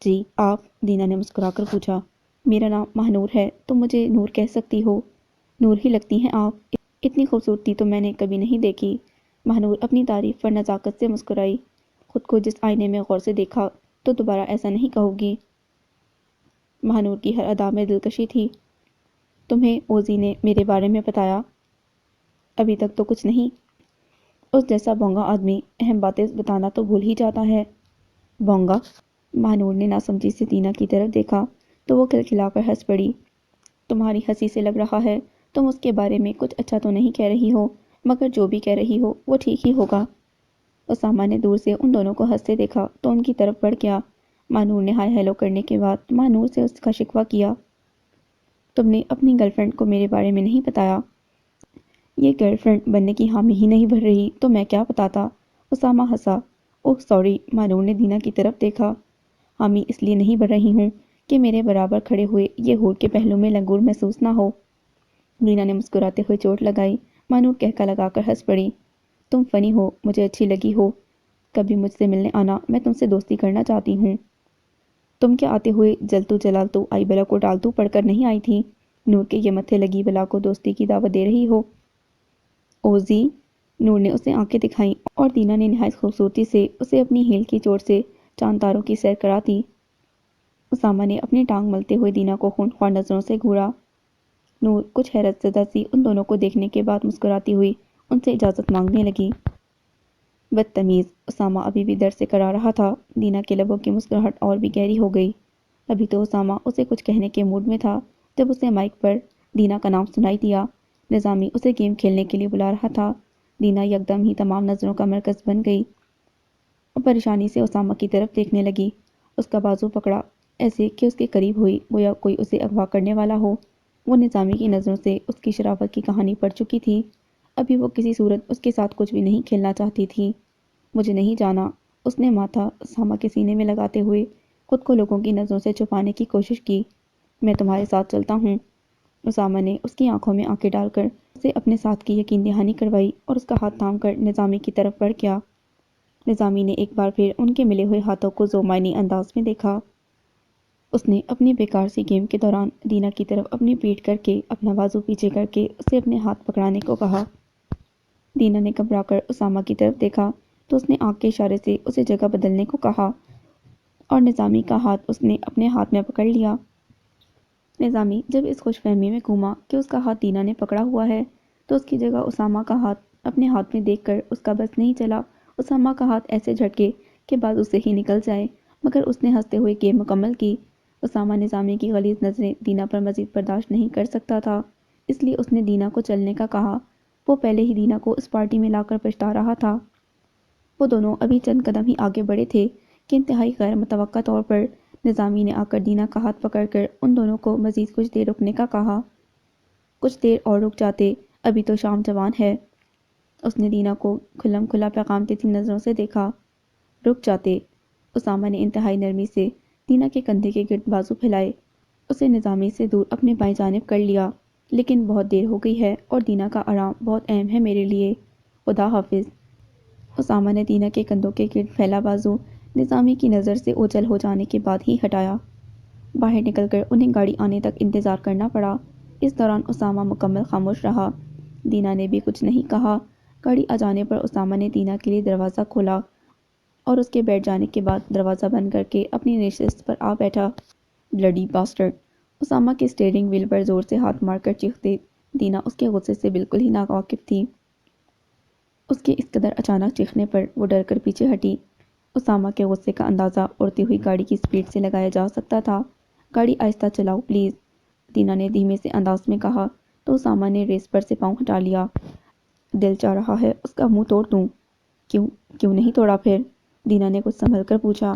جی آپ؟ دینا نے مسکرا کر پوچھا۔ میرا نام ماہنور ہے، تم مجھے نور کہہ سکتی ہو۔ نور ہی لگتی ہیں آپ، اتنی خوبصورتی تو میں نے کبھی نہیں دیکھی۔ ماہنور اپنی تعریف پر نزاکت سے مسکرائی۔ خود کو جس آئینے میں غور سے دیکھا تو دوبارہ ایسا نہیں کہو گی۔ ماہنور کی ہر ادا میں دلکشی تھی۔ تمہیں اوزی نے میرے بارے میں بتایا؟ ابھی تک تو کچھ نہیں۔ اس جیسا بونگا آدمی اہم باتیں بتانا تو بھول ہی جاتا ہے۔ بونگا؟ ماہنور نے ناسمجھی سے دینا کی طرف دیکھا تو وہ کھلکھلا کر ہنس پڑی۔ تمہاری ہنسی سے لگ رہا ہے تم اس کے بارے میں کچھ اچھا تو نہیں کہہ رہی ہو، مگر جو بھی کہہ رہی ہو وہ ٹھیک ہی ہوگا۔ اسامہ نے دور سے ان دونوں کو ہنستے دیکھا تو ان کی طرف بڑھ گیا۔ ماہنور نے ہائے ہیلو کرنے کے بعد ماہنور سے اس کا شکوہ کیا، تم نے اپنی گرل فرینڈ کو میرے بارے میں نہیں بتایا؟ یہ گرل فرینڈ بننے کی حامی ہی نہیں بھر رہی تو میں کیا بتاتا؟ اسامہ ہنسا۔ اوہ سوری، ماہنور نے دینا کی طرف دیکھا۔ حامی اس لیے نہیں بھر رہی ہوں کہ میرے برابر کھڑے ہوئے یہ ہور کے پہلو میں لنگور محسوس نہ ہو۔ دینا نے مسکراتے ہوئے چوٹ لگائی۔ ماہنور کہکا لگا کر ہنس پڑی۔ تم فنی ہو، مجھے اچھی لگی ہو، کبھی مجھ سے ملنے آنا، میں تم سے دوستی کرنا چاہتی ہوں۔ تم کیا آتے ہوئے جلتو جلالتو آئی بلا کو ڈالتو پڑھ کر نہیں آئی تھی؟ نور کے یہ متھے لگی بلا کو دوستی کی دعوت دے رہی ہو؟ اوزی؟ نور نے اسے آنکھیں دکھائیں اور دینا نے نہایت خوبصورتی سے اسے اپنی ہیل کی چوٹ سے چاند تاروں کی سیر کرا دی۔ اسامہ نے اپنی ٹانگ ملتے ہوئے دینا کو خونخوار نظروں سے گھورا۔ نور کچھ حیرت زدہ سی ان دونوں کو دیکھنے کے بعد مسکراتی ہوئی ان سے اجازت مانگنے لگی۔ بدتمیز! اسامہ ابھی بھی در سے کرا رہا تھا۔ دینا کے لبوں کی مسکراہٹ اور بھی گہری ہو گئی۔ ابھی تو اسامہ اسے کچھ کہنے کے موڈ میں تھا جب اسے مائک پر دینا کا نام سنائی دیا۔ نظامی اسے گیم کھیلنے کے لیے بلا رہا تھا۔ دینا یکدم ہی تمام نظروں کا مرکز بن گئی اور پریشانی سے اسامہ کی طرف دیکھنے لگی۔ اس کا بازو پکڑا ایسے کہ اس کے قریب ہوئی گویا کوئی اسے اغوا کرنے والا ہو۔ وہ نظامی کی نظروں سے اس کی شرافت کی کہانی پڑھ چکی تھی۔ ابھی وہ کسی صورت اس کے ساتھ کچھ بھی نہیں کھیلنا چاہتی تھی۔ مجھے نہیں جانا، اس نے ماتھا اسامہ کے سینے میں لگاتے ہوئے خود کو لوگوں کی نظروں سے چھپانے کی کوشش کی۔ میں تمہارے ساتھ چلتا ہوں۔ اسامہ نے اس کی آنکھوں میں آنکھیں ڈال کر اسے اپنے ساتھ کی یقین دہانی کروائی اور اس کا ہاتھ تھام کر نظامی کی طرف بڑھ گیا۔ نظامی نے ایک بار پھر ان کے ملے ہوئے ہاتھوں کو ذومعنی انداز میں دیکھا۔ اس نے اپنی بیکار سی گیم کے دوران دینا کی طرف اپنی پیٹھ کر کے اپنا بازو پیچھے کر کے اسے اپنے ہاتھ پکڑانے کو کہا۔ دینا نے گھبرا کر اسامہ کی طرف دیکھا تو اس نے آنکھ کے اشارے سے اسے جگہ بدلنے کو کہا اور نظامی کا ہاتھ اس نے اپنے ہاتھ میں پکڑ لیا۔ نظامی جب اس خوش فہمی میں گھوما کہ اس کا ہاتھ دینا نے پکڑا ہوا ہے تو اس کی جگہ اسامہ کا ہاتھ اپنے ہاتھ میں دیکھ کر اس کا بس نہیں چلا۔ اسامہ کا ہاتھ ایسے جھٹکے کہ بعد اسے ہی نکل جائے، مگر اس نے ہنستے ہوئے گیم مکمل کی۔ اسامہ نظامی کی غلیظ نظریں دینا پر مزید برداشت نہیں کر سکتا تھا، اس لیے اس نے دینا کو چلنے کا کہا۔ وہ پہلے ہی دینا کو اس پارٹی میں لا کر پچھتا رہا تھا۔ وہ دونوں ابھی چند قدم ہی آگے بڑھے تھے کہ انتہائی غیر متوقع طور پر نظامی نے آ کر دینا کا ہاتھ پکڑ کر ان دونوں کو مزید کچھ دیر رکنے کا کہا۔ کچھ دیر اور رک جاتے، ابھی تو شام جوان ہے۔ اس نے دینا کو کھلم کھلا پیغام دیتی نظروں سے دیکھا۔ رک جاتے۔ اسامہ نے انتہائی نرمی سے دینا کے کندھے کے گرد بازو پھیلائے، اسے نظامی سے دور اپنے بائیں جانب کر لیا۔ لیکن بہت دیر ہو گئی ہے اور دینا کا آرام بہت اہم ہے میرے لیے۔ خدا حافظ۔ اسامہ نے دینا کے کندھوں کے گرد پھیلا بازو نظامی کی نظر سے اوجھل ہو جانے کے بعد ہی ہٹایا۔ باہر نکل کر انہیں گاڑی آنے تک انتظار کرنا پڑا۔ اس دوران اسامہ مکمل خاموش رہا۔ دینا نے بھی کچھ نہیں کہا۔ گاڑی آ جانے پر اسامہ نے دینا کے لیے دروازہ کھولا اور اس کے بیٹھ جانے کے بعد دروازہ بند کر کے اپنی نشست پر آ بیٹھا۔ Bloody bastard! اسامہ کے اسٹیئرنگ وہیل پر زور سے ہاتھ مار کر چیختے دینا اس کے غصے سے بالکل ہی ناواقف تھی۔ اس کے اس قدر اچانک چیخنے پر وہ ڈر کر پیچھے ہٹی۔ اسامہ کے غصے کا اندازہ اڑتی ہوئی گاڑی کی سپیڈ سے لگایا جا سکتا تھا۔ گاڑی آہستہ چلاؤ پلیز، دینا نے دھیمے سے انداز میں کہا تو اسامہ نے ریس پر سے پاؤں ہٹا لیا۔ دل چاہ رہا ہے اس کا منہ توڑ دوں۔ کیوں نہیں توڑا پھر؟ دینا نے کچھ سنبھل کر پوچھا۔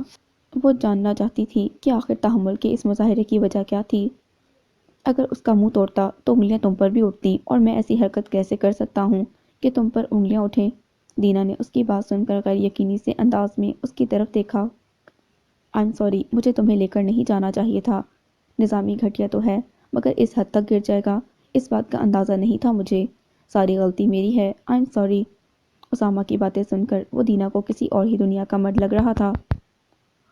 وہ جاننا چاہتی تھی کہ آخر تحمل کے اس مظاہرے کی وجہ کیا تھی۔ اگر اس کا منہ توڑتا تو انگلیاں تم پر بھی اٹھتیں، اور میں ایسی حرکت کیسے کر سکتا ہوں کہ تم پر انگلیاں اٹھیں؟ دینا نے اس کی بات سن کر غیر یقینی سے انداز میں اس کی طرف دیکھا۔ I'm sorry، مجھے تمہیں لے کر نہیں جانا چاہیے تھا۔ نظامی گھٹیا تو ہے مگر اس حد تک گر جائے گا اس بات کا اندازہ نہیں تھا مجھے۔ ساری غلطی میری ہے۔ I'm sorry۔ اسامہ کی باتیں سن کر وہ دینا کو کسی اور ہی دنیا کا مرد لگ رہا تھا۔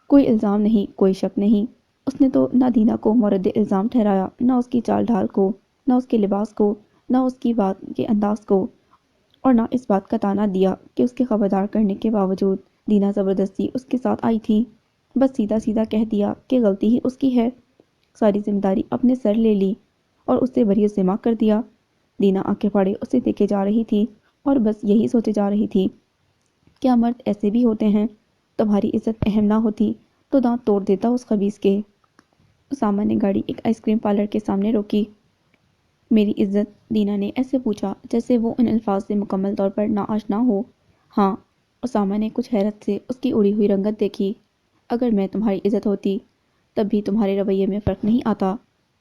کوئی الزام نہیں، کوئی شک نہیں۔ اس نے تو نہ دینا کو مورد الزام ٹھہرایا، نہ اس کی چال ڈھال کو، نہ اس کے لباس کو، نہ اس کی بات کے انداز کو، اور نہ اس بات کا تانا دیا کہ اس کے خبردار کرنے کے باوجود دینا زبردستی اس کے ساتھ آئی تھی۔ بس سیدھا سیدھا کہہ دیا کہ غلطی ہی اس کی ہے، ساری ذمہ داری اپنے سر لے لی اور اسے بری ذمہ کر دیا۔ دینا آنکھیں پھاڑے اسے دیکھے جا رہی تھی اور بس یہی سوچے جا رہی تھی، کیا مرد ایسے بھی ہوتے ہیں؟ تمہاری عزت اہم نہ ہوتی تو دانت توڑ دیتا اس خبیث کے۔ اسامہ نے گاڑی ایک آئس کریم پارلر کے سامنے روکی۔ میری عزت؟ دینا نے ایسے پوچھا جیسے وہ ان الفاظ سے مکمل طور پر ناآشنا ہو۔ ہاں۔ اسامہ نے کچھ حیرت سے اس کی اڑی ہوئی رنگت دیکھی۔ اگر میں تمہاری عزت ہوتی تب بھی تمہارے رویے میں فرق نہیں آتا۔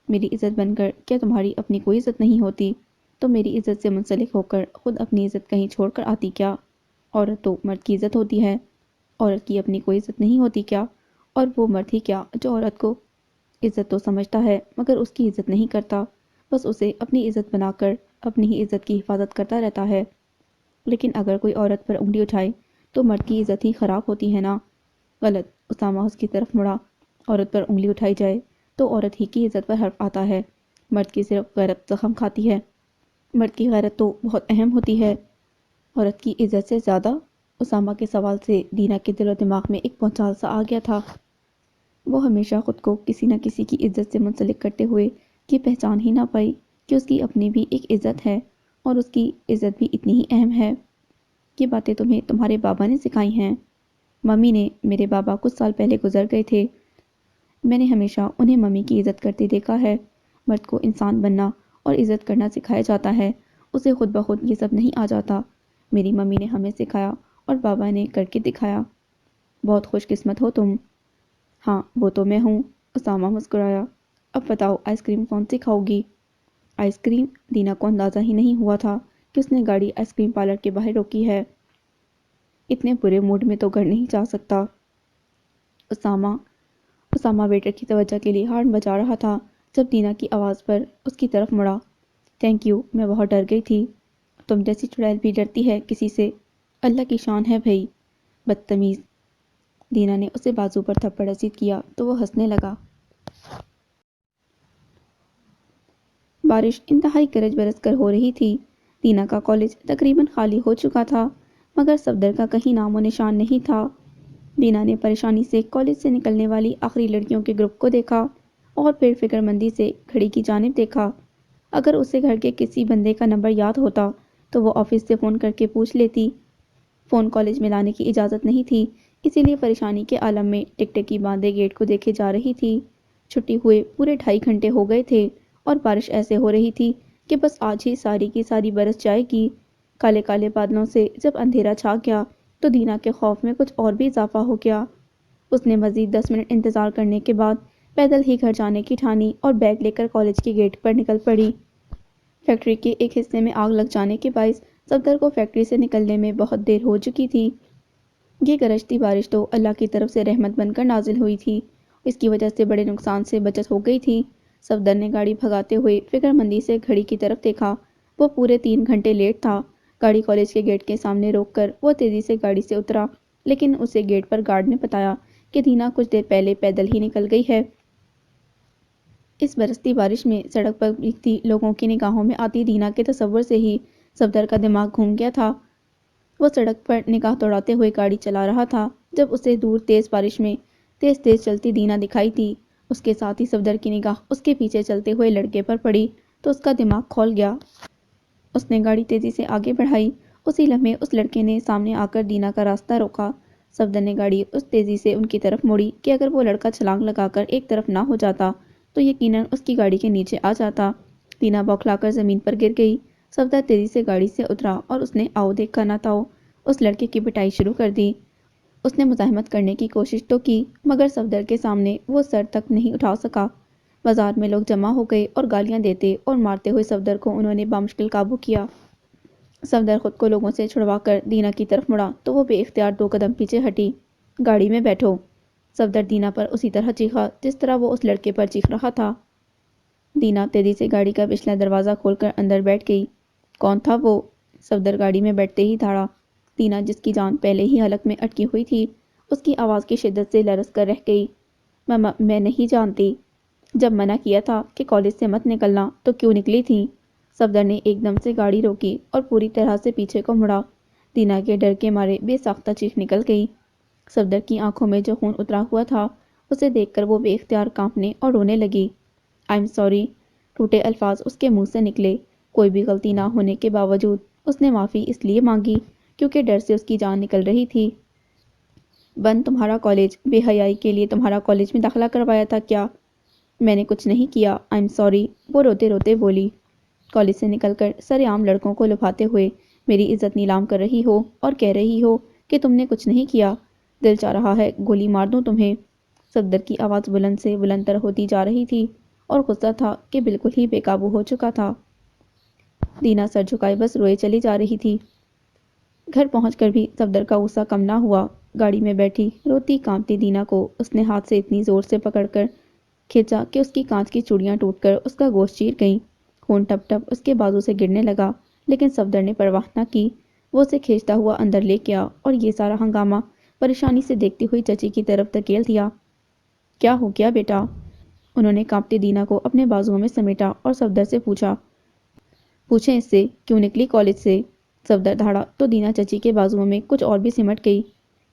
میری عزت بن کر کیا تمہاری اپنی کوئی عزت نہیں ہوتی؟ تو میری عزت سے منسلک ہو کر خود اپنی عزت کہیں چھوڑ کر آتی کیا؟ عورت تو مرد کی عزت ہوتی ہے، عورت کی اپنی کوئی عزت نہیں ہوتی کیا؟ اور وہ مرد ہی کیا جو عورت کو عزت تو سمجھتا ہے مگر اس کی عزت نہیں کرتا، بس اسے اپنی عزت بنا کر اپنی ہی عزت کی حفاظت کرتا رہتا ہے۔ لیکن اگر کوئی عورت پر انگلی اٹھائے تو مرد کی عزت ہی خراب ہوتی ہے نا؟ غلط۔ اسامہ اس کی طرف مڑا۔ عورت پر انگلی اٹھائی جائے تو عورت ہی کی عزت پر حرف آتا ہے، مرد کی صرف غیرت زخم کھاتی ہے۔ مرد کی غیرت تو بہت اہم ہوتی ہے، عورت کی عزت سے زیادہ۔ اسامہ کے سوال سے دینا کے دل و دماغ میں ایک بھونچال سا آ گیا تھا۔ وہ ہمیشہ خود کو کسی نہ کسی کی عزت سے منسلک کرتے ہوئے یہ پہچان ہی نہ پائی کہ اس کی اپنی بھی ایک عزت ہے اور اس کی عزت بھی اتنی ہی اہم ہے۔ یہ باتیں تمہیں تمہارے بابا نے سکھائی ہیں؟ ممی نے۔ میرے بابا کچھ سال پہلے گزر گئے تھے، میں نے ہمیشہ انہیں ممی کی عزت کرتے دیکھا ہے۔ مرد کو انسان بننا اور عزت کرنا سکھایا جاتا ہے، اسے خود بخود یہ سب نہیں آ جاتا۔ میری ممی نے ہمیں سکھایا اور بابا نے کر کے دکھایا۔ بہت خوش قسمت ہو تم۔ ہاں وہ تو میں ہوں۔ اسامہ مسکرایا۔ اب بتاؤ آئس کریم کون سی کھاؤ گی؟ Ice cream? دینا کو اندازہ ہی نہیں ہوا تھا کہ اس نے گاڑی آئس کریم پارلر کے باہر روکی ہے۔ اتنے برے موڈ میں تو گھر نہیں جا سکتا۔ اسامہ ویٹر کی توجہ کے لیے ہارن بجا رہا تھا جب دینا کی آواز پر اس کی طرف مڑا۔ تھینک یو، میں بہت ڈر گئی تھی۔ تم جیسی چڑیل بھی ڈرتی ہے کسی سے؟ اللہ کی شان ہے بھئی، بدتمیز۔ دینا نے اسے بازو پر تھپڑ رسید کیا تو وہ ہنسنے لگا۔ بارش انتہائی گرج برس کر ہو رہی تھی۔ دینا کا کالج تقریباً خالی ہو چکا تھا۔ مگر صفدر کا کہیں نام و نشان نہیں تھا۔ دینا نے پریشانی سے کالج سے نکلنے والی آخری لڑکیوں کے گروپ کو دیکھا اور پھر فکر مندی سے گھڑی کی جانب دیکھا۔ اگر اسے گھر کے کسی بندے کا نمبر یاد ہوتا تو وہ آفس سے فون کر کے پوچھ لیتی۔ فون کالج میں لانے کی اجازت نہیں تھی، اسی لیے پریشانی کے عالم میں ٹکٹکی باندھے گیٹ کو دیکھے جا رہی تھی۔ چھٹی ہوئے پورے 2.5 گھنٹے ہو گئے تھے اور بارش ایسے ہو رہی تھی کہ بس آج ہی ساری کی ساری برس جائے گی۔ کالے کالے بادلوں سے جب اندھیرا چھا گیا تو دینا کے خوف میں کچھ اور بھی اضافہ ہو گیا۔ اس نے مزید 10 منٹ انتظار کرنے کے بعد پیدل ہی گھر جانے کی ٹھانی اور بیگ لے کر کالج کے گیٹ پر نکل پڑی۔ فیکٹری کے ایک حصے میں آگ لگ جانے کے باعث صفدر کو فیکٹری سے نکلنے میں بہت دیر ہو چکی تھی۔ یہ گرجتی بارش تو اللہ کی طرف سے رحمت بن کر نازل ہوئی تھی، اس کی وجہ سے بڑے نقصان سے بچت ہو گئی تھی۔ صفدر نے گاڑی بھگاتے ہوئے فکر مندی سے گھڑی کی طرف دیکھا۔ وہ پورے 3 گھنٹے لیٹ تھا۔ گاڑی کالج کے گیٹ کے سامنے روک کر وہ تیزی سے گاڑی سے اترا، لیکن اسے گیٹ پر گارڈ نے بتایا کہ دینا کچھ دیر پہلے پیدل ہی نکل گئی ہے۔ اس برستی بارش میں سڑک پر بھیگتی لوگوں کی نگاہوں میں آتی دینا کے تصور سے ہی صفدر کا دماغ گھوم گیا تھا۔ وہ سڑک پر نگاہ دوڑاتے ہوئے گاڑی چلا رہا تھا جب اسے دور تیز بارش میں تیز تیز چلتی دینا دکھائی دی۔ اس کے ساتھ ہی صفدر کی نگاہ اس کے پیچھے چلتے ہوئے لڑکے پر پڑی تو اس کا دماغ کھول گیا۔ اس نے گاڑی تیزی سے آگے بڑھائی۔ اسی لمحے اس لڑکے نے سامنے آ کر دینا کا راستہ روکا۔ صفدر نے گاڑی اس تیزی سے ان کی طرف موڑی کہ اگر وہ لڑکا چھلانگ لگا کر ایک طرف نہ ہو جاتا تو یقیناً اس کی گاڑی کے نیچے آ جاتا۔ دینا بوکھلا کر زمین پر گر گئی۔ صفدر تیزی سے گاڑی سے اترا اور اس نے آؤ دیکھا نہ تاؤ اس لڑکے کی پٹائی شروع کر دی۔ اس نے مزاحمت کرنے کی کوشش تو کی مگر صفدر کے سامنے وہ سر تک نہیں اٹھا سکا۔ بازار میں لوگ جمع ہو گئے اور گالیاں دیتے اور مارتے ہوئے صفدر کو انہوں نے بامشکل قابو کیا۔ صفدر خود کو لوگوں سے چھڑوا کر دینا کی طرف مڑا تو وہ بے اختیار 2 قدم پیچھے ہٹی۔ گاڑی میں بیٹھو۔ صفدر دینا پر اسی طرح چیخا جس طرح وہ اس لڑکے پر چیخ رہا تھا۔ دینا تیزی سے گاڑی کا پچھلا دروازہ کھول کر اندر بیٹھ گئی۔ کون تھا وہ؟ صفدر گاڑی میں بیٹھتے ہی دھاڑا۔ دینا جس کی جان پہلے ہی حلق میں اٹکی ہوئی تھی اس کی آواز کی شدت سے لرز کر رہ گئی۔ میں نہیں جانتی۔ جب منع کیا تھا کہ کالج سے مت نکلنا تو کیوں نکلی تھی؟ صفدر نے ایک دم سے گاڑی روکی اور پوری طرح سے پیچھے کو مڑا۔ دینا کے ڈر کے مارے بے ساختہ چیخ نکل گئی۔ صفدر کی آنکھوں میں جو خون اترا ہوا تھا اسے دیکھ کر وہ بے اختیار کانپنے اور رونے لگی۔ آئی ایم سوری، ٹوٹے الفاظ اس کے منہ سے نکلے۔ کوئی بھی غلطی نہ ہونے کے باوجود اس نے معافی اس لیے مانگی کیونکہ ڈر سے اس کی جان نکل رہی تھی۔ بند تمہارا کالج، بے حیائی کے لیے تمہارا کالج میں داخلہ کروایا تھا کیا؟ میں نے کچھ نہیں کیا، آئی ایم سوری، وہ روتے روتے بولی۔ کالج سے نکل کر سر عام لڑکوں کو لبھاتے ہوئے میری عزت نیلام کر رہی ہو اور کہہ رہی ہو کہ تم نے کچھ نہیں کیا۔ دل چاہ رہا ہے گولی مار دوں تمہیں۔ صفدر کی آواز بلند سے بلند تر ہوتی جا رہی تھی اور غصہ تھا کہ بالکل ہی بے قابو ہو چکا تھا۔ دینا سر جھکائے بس روئے چلی جا رہی تھی۔ گھر پہنچ کر بھی صفدر کا غصہ کم نہ ہوا۔ گاڑی میں بیٹھی روتی کانپتی دینا کو اس نے ہاتھ سے اتنی زور سے پکڑ کر کھینچا کہ اس کی کانچ کی چوڑیاں ٹوٹ کر اس کا گوشت چیر گئیں۔ خون ٹپ ٹپ اس کے بازو سے گرنے لگا لیکن صفدر نے پرواہ نہ کی۔ وہ اسے کھینچتا ہوا اندر لے گیا اور یہ سارا ہنگامہ پریشانی سے دیکھتی ہوئی چچی کی طرف دھکیل دیا۔ کیا ہو گیا بیٹا؟ انہوں نے کانپتی دینا کو اپنے بازوؤں میں سمیٹا اور صفدر سے پوچھا۔ پوچھیں اس سے کیوں نکلی کالج سے؟ صفدر دھاڑا تو دینا چچی کے بازوؤں میں کچھ اور بھی سمٹ گئی۔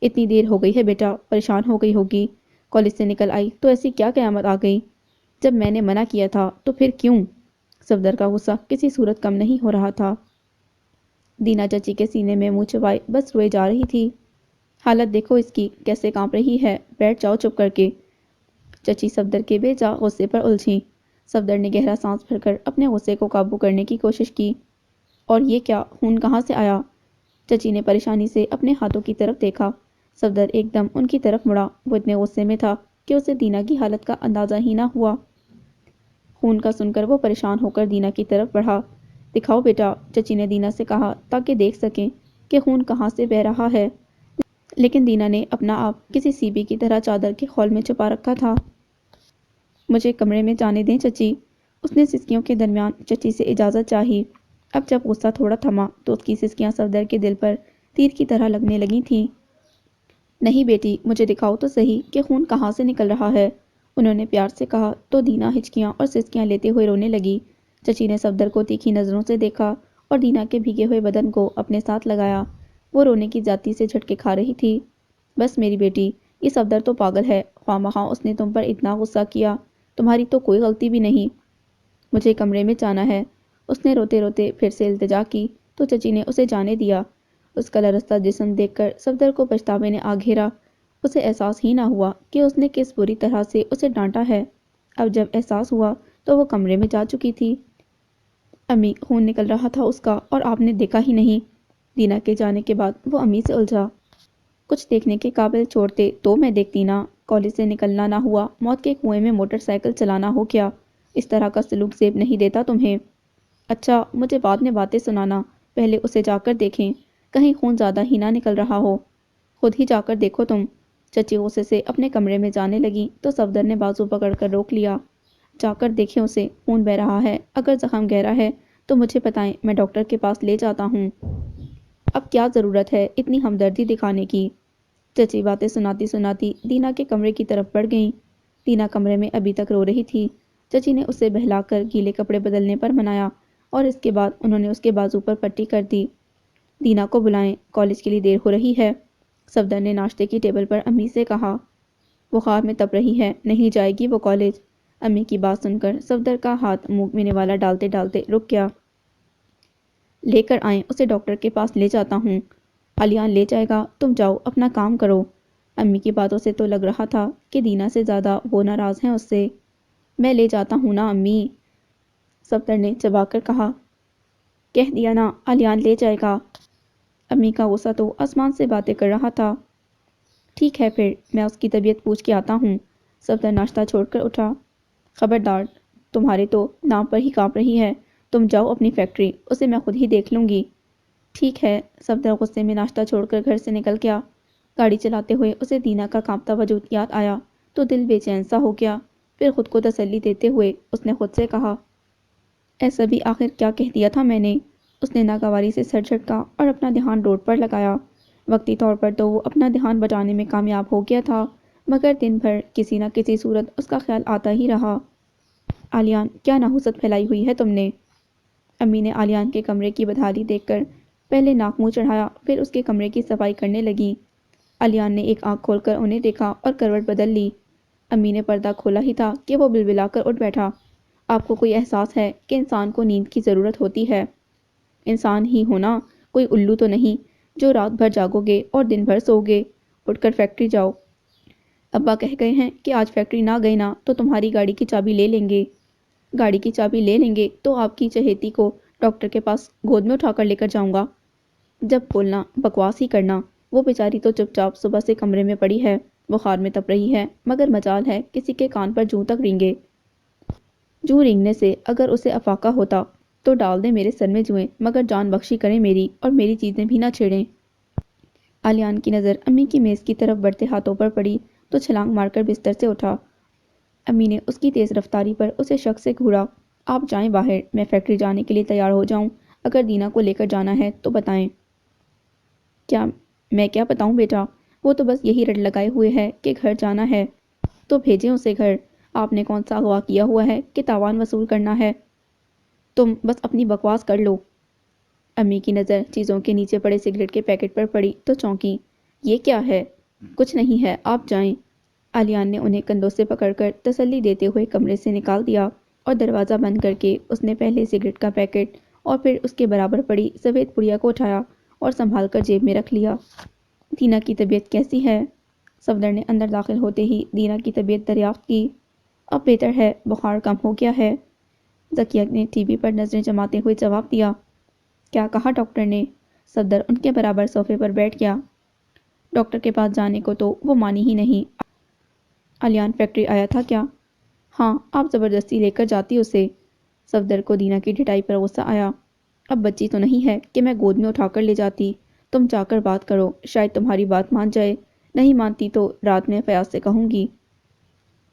اتنی دیر ہو گئی ہے بیٹا، پریشان ہو گئی ہوگی۔ کالج سے نکل آئی تو ایسی کیا قیامت آ گئی؟ جب میں نے منع کیا تھا تو پھر کیوں؟ صفدر کا غصہ کسی صورت کم نہیں ہو رہا تھا۔ دینا چچی کے سینے میں منہ چبائے بس روئے جا رہی تھی۔ حالت دیکھو اس کی کیسے کانپ رہی ہے، بیٹھ جاؤ چپ کر کے۔ چچی صفدر کے بے جا غصے پر الجھی۔ صفدر نے گہرا سانس بھر کر اپنے غصے کو قابو کرنے کی کوشش کی۔ اور یہ کیا خون کہاں سے آیا؟ چچی نے پریشانی سے اپنے ہاتھوں کی طرف دیکھا۔ صفدر ایک دم ان کی طرف مڑا۔ وہ اتنے غصے میں تھا کہ اسے دینا کی حالت کا اندازہ ہی نہ ہوا۔ خون کا سن کر وہ پریشان ہو کر دینا کی طرف بڑھا۔ دکھاؤ بیٹا، چچی نے دینا سے کہا تاکہ دیکھ سکیں کہ خون کہاں سے بہہ رہا ہے، لیکن دینا نے اپنا آپ کسی سی بی کی طرح چادر کے خول میں چھپا رکھا تھا۔ مجھے کمرے میں جانے دیں چچی، اس نے سسکیوں کے درمیان چچی سے اجازت چاہی۔ اب جب غصہ تھوڑا تھما تو اس کی سسکیاں صفدر کے دل پر تیر کی طرح لگنے لگی تھیں۔ نہیں بیٹی، مجھے دکھاؤ تو صحیح کہ خون کہاں سے نکل رہا ہے، انہوں نے پیار سے کہا تو دینا ہچکیاں اور سسکیاں لیتے ہوئے رونے لگی۔ چچی نے صفدر کو تیکھی نظروں سے دیکھا اور دینا کے بھیگے ہوئے بدن کو اپنے ساتھ لگایا۔ وہ رونے کی ذاتی سے جھٹکے کھا رہی تھی۔ بس میری بیٹی، یہ صفدر تو پاگل ہے، خواہ مخواہ اس نے تم پر اتنا غصہ کیا، تمہاری تو کوئی غلطی بھی نہیں۔ مجھے کمرے میں جانا ہے۔ اس نے روتے روتے پھر سے التجا کی تو چچی نے اسے جانے دیا۔ اس کا لرزتا جسم دیکھ کر صفدر کو پچھتاوے نے آ گھیرا۔ اسے احساس ہی نہ ہوا کہ اس نے کس بری طرح سے اسے ڈانٹا ہے۔ اب جب احساس ہوا تو وہ کمرے میں جا چکی تھی۔ امی، خون نکل رہا تھا اس کا اور آپ نے دیکھا ہی نہیں۔ دینا کے جانے کے بعد وہ امی سے الجھا۔ کچھ دیکھنے کے قابل چھوڑتے تو میں دیکھتی نا، کالج سے نکلنا نہ ہوا، موت کے کنویں میں موٹر سائیکل چلانا ہو گیا۔ اس طرح کا سلوک زیب نہیں دیتا تمہیں۔ اچھا، مجھے بعد میں باتیں سنانا، پہلے اسے جا کر دیکھیں، کہیں خون زیادہ ہی نہ نکل رہا ہو۔ خود ہی جا کر دیکھو تم۔ چچی غصے سے اپنے کمرے میں جانے لگی تو صفدر نے بازو پکڑ کر روک لیا۔ جا کر دیکھیں اسے، خون بہہ رہا ہے، اگر زخم گہرا ہے تو مجھے بتائیں، میں ڈاکٹر کے پاس لے جاتا ہوں۔ اب کیا ضرورت ہے اتنی ہمدردی دکھانے کی؟ چچی باتیں سناتی سناتی دینا کے کمرے کی طرف بڑھ گئیں۔ دینا کمرے میں ابھی تک رو رہی تھی۔ چچی نے اسے بہلا کر گیلے کپڑے بدلنے پر منایا اور اس کے بعد انہوں نے اس کے بازو پر پٹی کر دی۔ دینا کو بلائیں، کالج کے لیے دیر ہو رہی ہے۔ صفدر نے ناشتے کی ٹیبل پر امی سے کہا۔ بخار میں تپ رہی ہے، نہیں جائے گی وہ کالج۔ امی کی بات سن کر صفدر کا ہاتھ منہ میں نوالا ڈالتے ڈالتے رک گیا۔ لے کر آئیں، اسے ڈاکٹر کے پاس لے جاتا ہوں۔ علیان لے جائے گا، تم جاؤ اپنا کام کرو۔ امی کی باتوں سے تو لگ رہا تھا کہ دینا سے زیادہ وہ ناراض ہیں اس سے۔ میں لے جاتا ہوں نا امی، صفدر نے چبا کر کہا۔ کہہ دیا نا، علیان لے جائے گا۔ امی کا غصہ تو آسمان سے باتیں کر رہا تھا۔ ٹھیک ہے پھر، میں اس کی طبیعت پوچھ کے آتا ہوں۔ صفدر ناشتہ چھوڑ کر اٹھا۔ خبردار، تمہارے تو نام پر ہی کانپ رہی ہے، تم جاؤ اپنی فیکٹری، اسے میں خود ہی دیکھ لوں گی۔ ٹھیک ہے، صفدر غصے میں ناشتہ چھوڑ کر گھر سے نکل گیا۔ گاڑی چلاتے ہوئے اسے دینا کا کانپتا وجود یاد آیا تو دل بے چین سا ہو گیا۔ پھر خود کو تسلی دیتے ہوئے اس نے خود سے کہا، ایسا بھی آخر کیا کہہ دیا تھا میں نے؟ اس نے ناگواری سے سر جھٹکا اور اپنا دھیان روڈ پر لگایا۔ وقتی طور پر تو وہ اپنا دھیان بٹانے میں کامیاب ہو گیا تھا، مگر دن بھر کسی نہ کسی صورت اس کا خیال آتا ہی رہا۔ علیان، کیا نحوست پھیلائی ہوئی ہے تم نے؟ امی نے علیان کے کمرے کی بدحالی دیکھ کر پہلے ناک منہ چڑھایا، پھر اس کے کمرے کی صفائی کرنے لگی۔ علیان نے ایک آنکھ کھول کر انہیں دیکھا اور کروٹ بدل لی۔ امی نے پردہ کھولا ہی تھا کہ وہ بلبلا کر اٹھ بیٹھا۔ آپ کو کوئی احساس ہے کہ انسان کو نیند کی ضرورت ہوتی ہے؟ انسان ہی ہونا، کوئی الو تو نہیں جو رات بھر جاگو گے اور دن بھر سو گے۔ اٹھ کر فیکٹری جاؤ۔ ابا کہہ گئے ہیں کہ آج فیکٹری نہ گئے نا تو تمہاری گاڑی کی چابی لے لیں گے۔ گاڑی کی چابی لے لیں گے تو آپ کی چہیتی کو ڈاکٹر کے پاس گود میں اٹھا کر لے کر جاؤں گا۔ جب بولنا بکواس ہی کرنا۔ وہ بیچاری تو چپ چاپ صبح سے کمرے میں پڑی ہے، بخار میں تپ رہی ہے، مگر مجال ہے کسی کے کان پر جوں تک رینگے۔ جوں رینگنے سے اگر اسے افاقہ ہوتا تو ڈال دے میرے سر میں جوئیں، مگر جان بخشی کریں میری، اور میری چیزیں بھی نہ چھیڑیں۔ علیان کی نظر امی کی میز کی طرف بڑھتے ہاتھوں پر پڑی تو چھلانگ مار کر بستر سے اٹھا۔ امی نے اس کی تیز رفتاری پر اسے شک سے گھورا۔ آپ جائیں باہر، میں فیکٹری جانے کے لیے تیار ہو جاؤں، اگر دینا کو لے کر جانا ہے تو بتائیں۔ میں کیا بتاؤں بیٹا، وہ تو بس یہی رٹ لگائے ہوئے ہے کہ گھر جانا ہے، تو بھیجیں اسے گھر۔ آپ نے کون سا اغوا کیا ہوا ہے کہ تاوان وصول کرنا ہے؟ تم بس اپنی بکواس کر لو۔ امی کی نظر چیزوں کے نیچے پڑے سگریٹ کے پیکٹ پر پڑی تو چونکی۔ یہ کیا ہے؟ کچھ نہیں ہے، آپ جائیں۔ علیان نے انہیں کندھوں سے پکڑ کر تسلی دیتے ہوئے کمرے سے نکال دیا اور دروازہ بند کر کے اس نے پہلے سگریٹ کا پیکٹ اور پھر اس کے برابر پڑی سفید پڑیا کو اٹھایا اور سنبھال کر جیب میں رکھ لیا۔ دینا کی طبیعت کیسی ہے؟ صفدر نے اندر داخل ہوتے ہی دینا کی طبیعت دریافت کی۔ اب بہتر ہے، بخار کم ہو گیا ہے، ذکیہ نے ٹی وی پر نظریں جماتے ہوئے جواب دیا۔ کیا کہا ڈاکٹر نے؟ صفدر ان کے برابر صوفے پر بیٹھ گیا۔ ڈاکٹر کے پاس جانے کو تو وہ مانی ہی نہیں۔ علیان فیکٹری آیا تھا کیا؟ ہاں، آپ زبردستی لے کر جاتی اسے۔ صفدر کو دینا کی ڈھٹائی پر غصہ آیا۔ اب بچی تو نہیں ہے کہ میں گود میں اٹھا کر لے جاتی، تم جا کر بات کرو، شاید تمہاری بات مان جائے، نہیں مانتی تو رات میں فیاض سے کہوں گی۔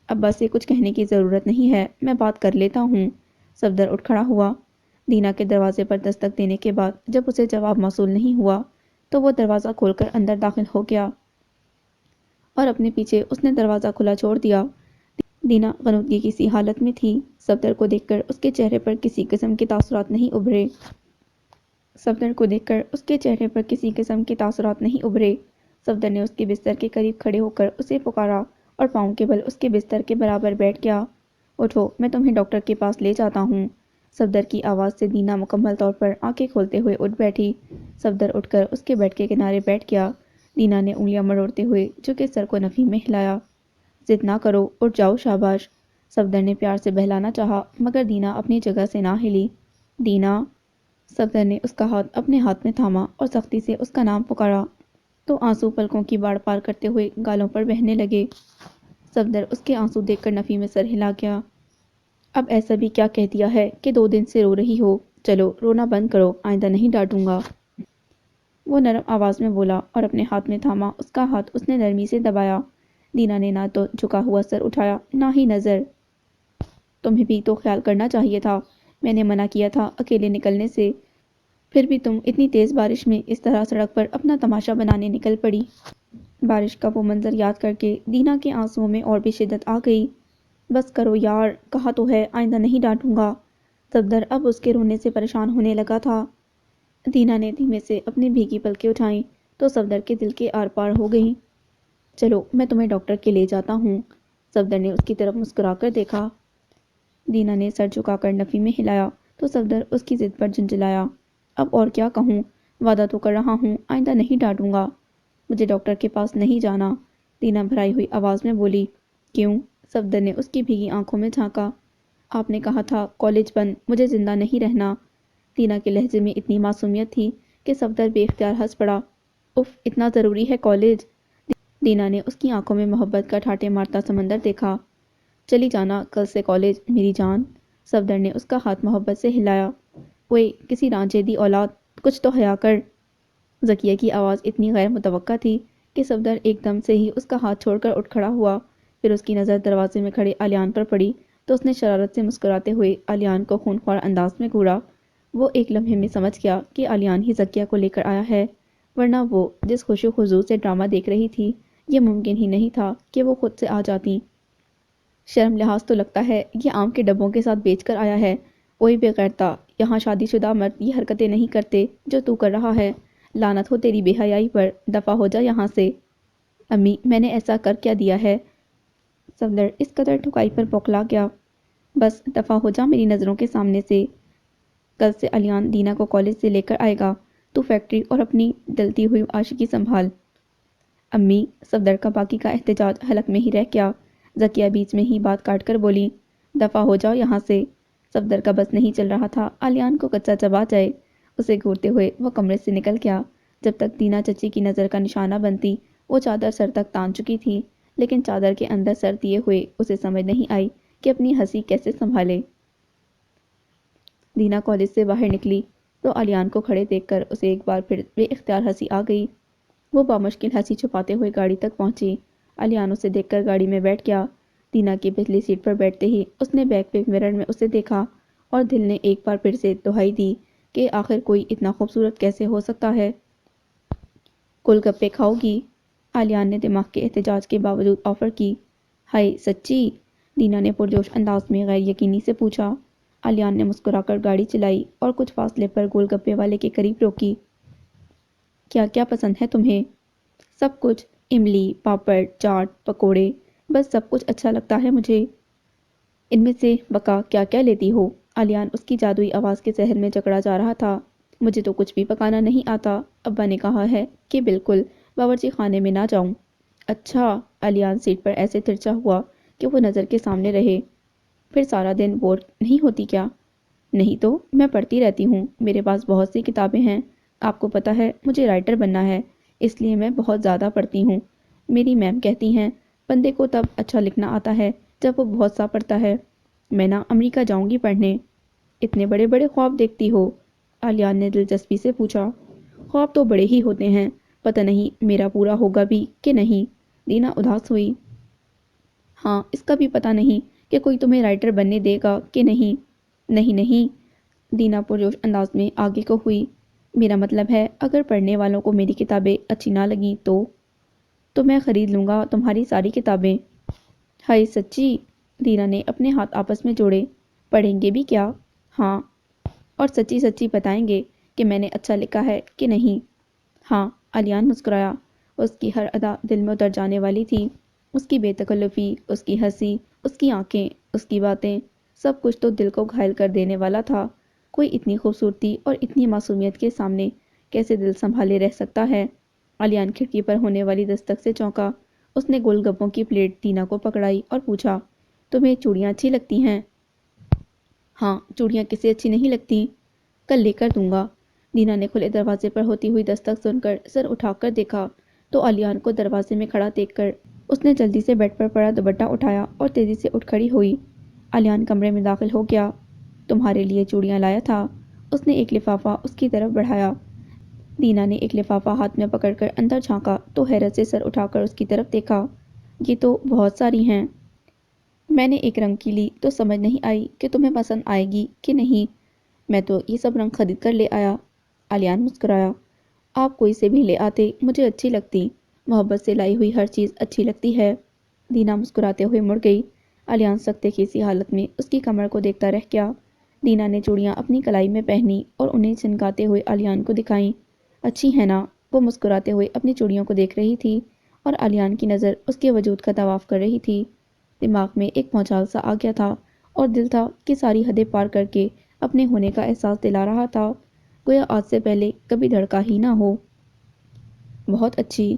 ابا سے کچھ کہنے کی ضرورت نہیں ہے، میں بات کر لیتا ہوں۔ صفدر اٹھ کھڑا ہوا۔ دینا کے دروازے پر دستک دینے کے بعد جب اسے جواب موصول نہیں ہوا تو وہ دروازہ کھول کر اندر داخل ہو گیا اور اپنے پیچھے اس نے دروازہ کھلا چھوڑ دیا۔ دینا غنودگی کی سی حالت میں تھی۔ صفدر کو دیکھ کر اس کے چہرے پر کسی قسم کے تاثرات نہیں ابھرے۔ صفدر کو دیکھ کر اس کے چہرے پر کسی قسم کے تاثرات نہیں ابھرے۔ صفدر نے اس کے بستر کے قریب کھڑے ہو کر اسے پکارا اور پاؤں کے بل اس کے بستر کے برابر بیٹھ گیا۔ اٹھو، میں تمہیں ڈاکٹر کے پاس لے جاتا ہوں۔ صفدر کی آواز سے دینا مکمل طور پر آنکھیں کھولتے ہوئے اٹھ بیٹھی۔ صفدر اٹھ کر اس کے بیڈ کے کنارے بیٹھ گیا۔ دینا نے انگلیاں مروڑتے ہوئے جھکے سر کو نفی میں ہلایا۔ ضد نہ کرو، اٹھ جاؤ، شاباش۔ صفدر نے پیار سے بہلانا چاہا مگر دینا اپنی جگہ سے نہ ہلی۔ دینا۔ صفدر نے اس کا ہاتھ اپنے ہاتھ میں تھاما اور سختی سے اس کا نام پکارا تو آنسو پلکوں کی باڑ پار کرتے ہوئے گالوں پر بہنے لگے۔ صفدر اس کے آنسو دیکھ کر نفی میں سر ہلا گیا۔ اب ایسا بھی کیا کہہ دیا ہے کہ 2 دن سے رو رہی ہو؟ چلو رونا بند کرو، آئندہ نہیں ڈانٹوں گا۔ وہ نرم آواز میں بولا اور اپنے ہاتھ میں تھاما اس کا ہاتھ اس نے نرمی سے دبایا۔ دینا نے نہ تو جھکا ہوا سر اٹھایا نہ ہی نظر۔ تمہیں بھی تو خیال کرنا چاہیے تھا، میں نے منع کیا تھا اکیلے نکلنے سے، پھر بھی تم اتنی تیز بارش میں اس طرح سڑک پر اپنا تماشا بنانے نکل پڑی۔ بارش کا وہ منظر یاد کر کے دینا کے آنسوؤں میں اور بھی شدت آ گئی۔ بس کرو یار، کہا تو ہے آئندہ نہیں ڈانٹوں گا۔ صفدر اب اس کے رونے سے پریشان ہونے لگا تھا۔ دینا نے دھیمے سے اپنی بھیگی پلکیں اٹھائیں تو صفدر کے دل کے آر پار ہو گئیں۔ چلو میں تمہیں ڈاکٹر کے لے جاتا ہوں۔ صفدر نے اس کی طرف مسکرا کر دیکھا۔ دینا نے سر جھکا کر نفی میں ہلایا تو صفدر اس کی ضد پر جھنجھلایا۔ اب اور کیا کہوں، وعدہ تو کر رہا ہوں آئندہ نہیں ڈانٹوں گا۔ مجھے ڈاکٹر کے پاس نہیں جانا، دینا بھرائی ہوئی آواز میں بولی۔ کیوں؟ صفدر نے اس کی بھیگی آنکھوں میں جھانکا۔ آپ نے کہا تھا کالج بند، مجھے زندہ نہیں رہنا۔ دینا کے لہجے میں اتنی معصومیت تھی کہ صفدر بے اختیار ہنس پڑا۔ اف، اتنا ضروری ہے کالج؟ دینا نے اس کی آنکھوں میں محبت کا ٹھاٹھے مارتا سمندر دیکھا۔ چلی جانا کل سے کالج میری جان۔ صفدر نے اس کا ہاتھ محبت سے ہلایا۔ اوئے کسی رانجے دی اولاد، کچھ تو حیا کر۔ ذکیہ کی آواز اتنی غیر متوقع تھی کہ صفدر ایک دم سے ہی اس کا ہاتھ چھوڑ کر اٹھ کھڑا ہوا۔ پھر اس کی نظر دروازے میں کھڑے علیان پر پڑی تو اس نے شرارت سے مسکراتے ہوئے علیان کو خونخوار انداز میں گھورا۔ وہ ایک لمحے میں سمجھ گیا کہ علیان ہی ذکیہ کو لے کر آیا ہے، ورنہ وہ جس خوش و خضوع سے ڈرامہ دیکھ رہی تھی یہ ممکن ہی نہیں تھا کہ وہ خود سے آ جاتی۔ شرم لحاظ تو لگتا ہے یہ آم کے ڈبوں کے ساتھ بیچ کر آیا ہے۔ کوئی بے غیرتا، یہاں شادی شدہ مرد یہ حرکتیں نہیں کرتے جو تو کر رہا ہے۔ لعنت ہو تیری بے حیائی پر، دفع ہو جا یہاں سے۔ امی، میں نے ایسا کر کیا دیا ہے؟ صفدر اس قدر ٹھکائی پر بوکھلا گیا۔ بس دفع ہو جا میری نظروں کے سامنے سے۔ کل سے علیان دینا کو کالج سے لے کر آئے گا، تو فیکٹری اور اپنی ڈلتی ہوئی عاشقی سنبھال۔ امی، صفدر کا باقی کا احتجاج حلق میں ہی رہ گیا۔ ذکیہ بیچ میں ہی بات کاٹ کر بولی، دفع ہو جاؤ یہاں سے۔ صفدر کا بس نہیں چل رہا تھا علیان کو کچا چبا جائے۔ اسے گھورتے ہوئے وہ کمرے سے نکل گیا۔ جب تک دینا چچی کی نظر کا نشانہ بنتی وہ چادر سر تک تان چکی تھی، لیکن چادر کے اندر سر دیے ہوئے اسے سمجھ نہیں آئی کہ اپنی ہنسی کیسے سنبھالے۔ دینا کالج سے باہر نکلی تو علیان کو کھڑے دیکھ کر اسے ایک بار پھر بے اختیار ہنسی آ گئی۔ وہ بامشکل ہنسی چھپاتے ہوئے گاڑی تک پہنچی۔ علیان اسے دیکھ کر گاڑی میں بیٹھ گیا۔ دینا کی پچھلی سیٹ پر بیٹھتے ہی اس نے بیک پہ مرر میں اسے دیکھا اور دل نے ایک بار پھر سے دہائی دی کہ آخر کوئی اتنا خوبصورت کیسے ہو سکتا ہے۔ گول گپے کھاؤ گی؟ علیان نے دماغ کے احتجاج کے باوجود آفر کی۔ ہائے سچی؟ دینا نے پرجوش انداز میں غیر یقینی سے پوچھا۔ علیان نے مسکرا کر گاڑی چلائی اور کچھ فاصلے پر گول گپے والے کے قریب روکی۔ کیا کیا پسند ہے تمہیں؟ سب کچھ، املی، پاپڑ، چاٹ، پکوڑے، بس سب کچھ اچھا لگتا ہے مجھے۔ ان میں سے بکا کیا کیا لیتی ہو؟ علیان اس کی جادوئی آواز کے زہر میں جکڑا جا رہا تھا۔ مجھے تو کچھ بھی پکانا نہیں آتا، ابا نے کہا ہے کہ بالکل باورچی خانے میں نہ جاؤں۔ اچھا، علیان سیٹ پر ایسے ترچا ہوا کہ وہ نظر کے سامنے رہے۔ پھر سارا دن بور نہیں ہوتی کیا؟ نہیں تو، میں پڑھتی رہتی ہوں، میرے پاس بہت سی کتابیں ہیں۔ آپ کو پتہ ہے مجھے رائٹر بننا ہے، اس لیے میں بہت زیادہ پڑھتی ہوں۔ میری میم کہتی ہیں بندے کو تب اچھا لکھنا آتا ہے جب وہ بہت سا پڑھتا ہے۔ میں نا امریکہ جاؤں گی پڑھنے۔ اتنے بڑے بڑے خواب دیکھتی ہو؟ علیان نے دلچسپی سے پوچھا۔ خواب تو بڑے ہی ہوتے ہیں، پتہ نہیں میرا پورا ہوگا بھی کہ نہیں۔ دینا اداس ہوئی۔ ہاں، اس کا بھی پتہ نہیں کہ کوئی تمہیں رائٹر بننے دے گا کہ نہیں۔ نہیں نہیں، دینا پرجوش انداز میں آگے کو ہوئی۔ میرا مطلب ہے اگر پڑھنے والوں کو میری کتابیں اچھی نہ لگیں تو میں خرید لوں گا تمہاری ساری کتابیں۔ ہائے سچی؟ دینا نے اپنے ہاتھ آپس میں جوڑے۔ پڑھیں گے بھی کیا؟ ہاں، اور سچی سچی بتائیں گے کہ میں نے اچھا لکھا ہے کہ نہیں۔ ہاں، علیان مسکرایا۔ اس کی ہر ادا دل میں اتر جانے والی تھی۔ اس کی بے تکلفی، اس کی ہنسی، اس کی آنکھیں، اس کی باتیں، سب کچھ تو دل کو گھائل کر دینے والا تھا۔ کوئی اتنی خوبصورتی اور اتنی معصومیت کے سامنے کیسے دل سنبھالے رہ سکتا ہے؟ علیان کھڑکی پر ہونے والی دستک سے چونکا۔ اس نے گول گپوں کی پلیٹ دینا کو پکڑائی اور پوچھا، تمہیں چوڑیاں اچھی لگتی ہیں؟ ہاں، چوڑیاں کسے اچھی نہیں لگتی؟ کل لے کر دوں گا۔ دینا نے کھلے دروازے پر ہوتی ہوئی دستک سن کر سر اٹھا کر دیکھا تو علیان کو دروازے میں کھڑا دیکھ کر اس نے جلدی سے بیڈ پر پڑا دوپٹہ اٹھایا اور تیزی سے اٹھ کھڑی ہوئی۔ علیان کمرے میں داخل ہو گیا۔ تمہارے لیے چوڑیاں لایا تھا۔ اس نے ایک لفافہ اس کی طرف بڑھایا۔ دینا نے ایک لفافہ ہاتھ میں پکڑ کر اندر جھانکا تو حیرت سے سر اٹھا کر اس کی طرف دیکھا۔ یہ تو بہت ساری ہیں۔ میں نے ایک رنگ کی لی تو سمجھ نہیں آئی کہ تمہیں پسند آئے گی کہ نہیں۔ میں تو یہ سب رنگ خرید کر لے آیا۔ علیان مسکرایا۔ آپ کوئی سے بھی لے آتے مجھے اچھی لگتی۔ محبت سے لائی ہوئی ہر چیز اچھی لگتی ہے۔ دینا مسکراتے ہوئے مڑ گئی۔ علیان سکتے کی سی حالت میں اس کی کمر کو دیکھتا رہ گیا۔ دینا نے چوڑیاں اپنی کلائی میں پہنی اور انہیں چمکاتے ہوئے علیان کو دکھائیں۔ اچھی ہے نا؟ وہ مسکراتے ہوئے اپنی چوڑیوں کو دیکھ رہی تھی اور علیان کی نظر اس کے وجود کا طواف کر رہی تھی۔ دماغ میں ایک بھونچال سا آ گیا تھا اور دل تھا کہ ساری حدیں پار کر کے اپنے ہونے کا احساس دلا رہا تھا، گویا آج سے پہلے کبھی دھڑکا ہی نہ ہو۔ بہت اچھی،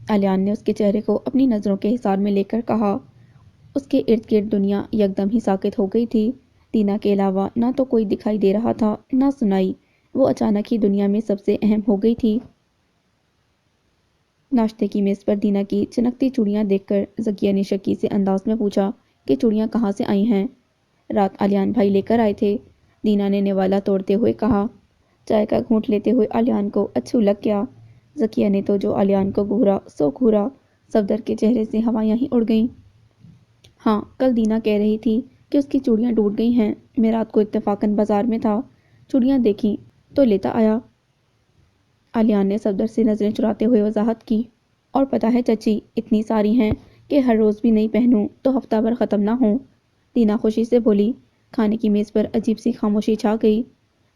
علیان نے اس کے چہرے کو اپنی نظروں کے حصار میں لے کر کہا۔ اس کے ارد گرد دنیا یکدم ہی ساکت ہو گئی تھی۔ دینا کے علاوہ نہ تو کوئی دکھائی دے رہا تھا نہ سنائی۔ وہ اچانک ہی دنیا میں سب سے اہم ہو گئی تھی۔ ناشتے کی میز پر دینا کی چمکتی چوڑیاں دیکھ کر ذکیہ نے شکی سے انداز میں پوچھا کہ چوڑیاں کہاں سے آئی ہیں؟ رات علیان بھائی لے کر آئے تھے، دینا نے نوالا توڑتے ہوئے کہا۔ چائے کا گھونٹ لیتے ہوئے علیان کو اچھو لگ گیا۔ ذکیہ نے تو جو علیان کو گھورا سو گھورا، صفدر کے چہرے سے ہوائیاں ہی اڑ گئیں۔ ہاں، کل دینا کہہ رہی تھی کہ اس کی چوڑیاں ٹوٹ گئی ہیں۔ میں رات کو اتفاقاً بازار میں تھا، چوڑیاں دیکھیں تو لیتا آیا۔ علیان نے صفدر سے نظریں چراتے ہوئے وضاحت کی۔ اور پتہ ہے چچی، اتنی ساری ہیں کہ ہر روز بھی نہیں پہنوں تو ہفتہ بھر ختم نہ ہوں۔ دینا خوشی سے بولی۔ کھانے کی میز پر عجیب سی خاموشی چھا گئی۔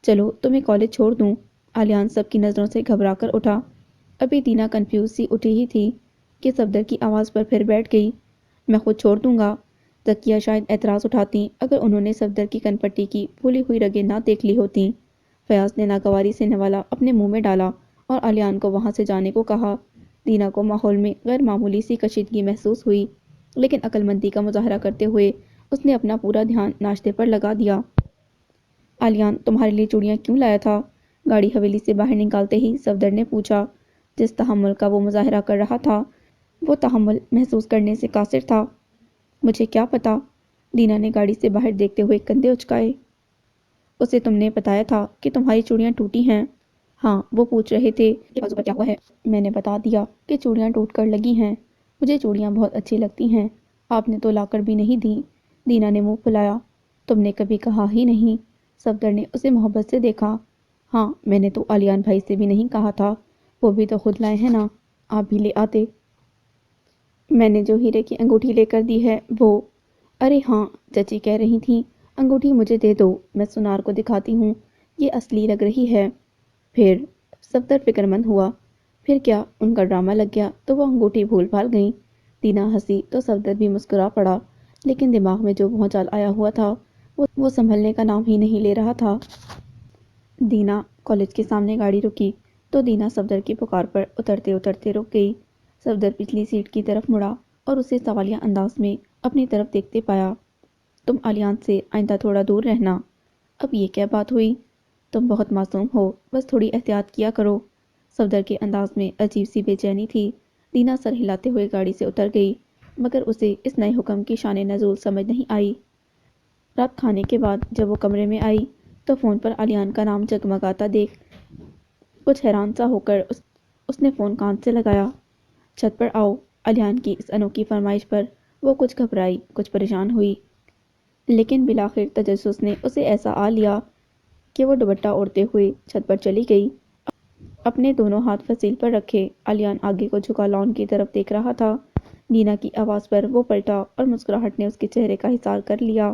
چلو تمہیں کالج چھوڑ دوں۔ علیان سب کی نظروں سے گھبرا کر اٹھا۔ ابھی دینا کنفیوز سی اٹھی ہی تھی کہ صفدر کی آواز پر پھر بیٹھ گئی۔ میں خود چھوڑ دوں گا۔ ذکیہ شاید اعتراض اٹھاتی اگر انہوں نے صفدر کی کن پٹی کی پھولی ہوئی رگیں نہ دیکھ لی ہوتیں۔ فیاض نے ناگواری سے نوالا اپنے منہ میں ڈالا اور علیان کو وہاں سے جانے کو کہا۔ دینا کو ماحول میں غیر معمولی سی کشیدگی محسوس ہوئی، لیکن عقل مندی کا مظاہرہ کرتے ہوئے اس نے اپنا پورا دھیان ناشتے پر لگا دیا۔ علیان تمہارے لیے چوڑیاں کیوں لایا تھا؟ گاڑی حویلی سے باہر نکالتے ہی صفدر نے پوچھا۔ جس تحمل کا وہ مظاہرہ کر رہا تھا وہ تحمل محسوس کرنے سے قاصر تھا۔ مجھے کیا پتا؟ دینا نے گاڑی سے باہر دیکھتے ہوئے کندھے اچکائے۔ اسے تم نے بتایا تھا کہ تمہاری چوڑیاں ٹوٹی ہیں؟ ہاں، وہ پوچھ رہے تھے کہ بازو پر کیا ہوا ہے۔ میں نے بتا دیا کہ چوڑیاں ٹوٹ کر لگی ہیں۔ مجھے چوڑیاں بہت اچھی لگتی ہیں، آپ نے تو لا کر بھی نہیں دی۔ دینا نے منہ پھلایا۔ تم نے کبھی کہا ہی نہیں۔ صفدر نے اسے محبت سے دیکھا۔ ہاں، میں نے تو علیان بھائی سے بھی نہیں کہا تھا، وہ بھی تو خود لائے ہیں نا، آپ بھی لے آتے۔ میں نے جو ہیرے کی انگوٹھی لے کر دی ہے وہ… ارے ہاں، چچی کہہ رہی تھیں انگوٹھی مجھے دے دو، میں سنار کو دکھاتی ہوں، یہ اصلی لگ رہی ہے۔ پھر؟ صفدر فکر مند ہوا۔ پھر کیا، ان کا ڈرامہ لگ گیا تو وہ انگوٹھی بھول بھال گئیں۔ دینا ہنسی تو صفدر بھی مسکرا پڑا، لیکن دماغ میں جو بھونچال آیا ہوا تھا وہ سنبھلنے کا نام ہی نہیں لے رہا تھا۔ دینا کالج کے سامنے گاڑی رکی تو دینا صفدر کی پکار پر اترتے اترتے رک گئی۔ صفدر پچھلی سیٹ کی طرف مڑا اور اسے سوالیہ انداز میں اپنی طرف دیکھتے پایا۔ تم علیان سے آئندہ تھوڑا دور رہنا۔ اب یہ کیا بات ہوئی؟ تم بہت معصوم ہو، بس تھوڑی احتیاط کیا کرو۔ صفدر کے انداز میں عجیب سی بے چینی تھی۔ دینا سر ہلاتے ہوئے گاڑی سے اتر گئی، مگر اسے اس نئے حکم کی شان نزول سمجھ نہیں آئی۔ رات کھانے کے بعد جب وہ کمرے میں آئی تو فون پر علیان کا نام جگمگاتا دیکھ کچھ حیران سا ہو کر اس نے فون کان سے لگایا۔ چھت پر آؤ۔ علیان کی اس انوکھی فرمائش پر وہ کچھ گھبرائی، کچھ پریشان ہوئی، لیکن بالآخر تجسس نے اسے ایسا آ لیا کہ وہ دوپٹہ اوڑھتے ہوئے چھت پر چلی گئی۔ اپنے دونوں ہاتھ فصیل پر رکھے علیان آگے کو جھکا لان کی طرف دیکھ رہا تھا۔ دینا کی آواز پر وہ پلٹا اور مسکراہٹ نے اس کے چہرے کا حصار کر لیا۔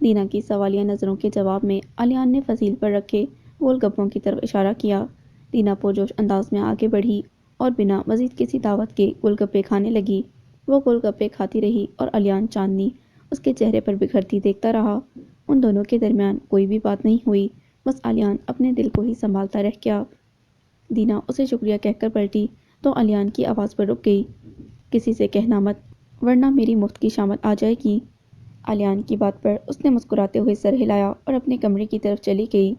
دینا کی سوالیہ نظروں کے جواب میں علیان نے فصیل پر رکھے گول گپوں کی طرف اشارہ کیا۔ دینا پرجوش انداز میں آگے بڑھی اور بنا مزید کسی دعوت کے گول گپے کھانے لگی۔ وہ گول گپے کھاتی رہی اور الیان چاندنی اس کے چہرے پر بکھرتی دیکھتا رہا۔ ان دونوں کے درمیان کوئی بھی بات نہیں ہوئی، بس الیان اپنے دل کو ہی سنبھالتا رہ گیا۔ دینا اسے شکریہ کہہ کر پلٹی تو الیان کی آواز پر رک گئی۔ کسی سے کہنا مت، ورنہ میری مفت کی شامت آ جائے گی۔ الیان کی بات پر اس نے مسکراتے ہوئے سر ہلایا اور اپنے کمرے کی طرف چلی گئی۔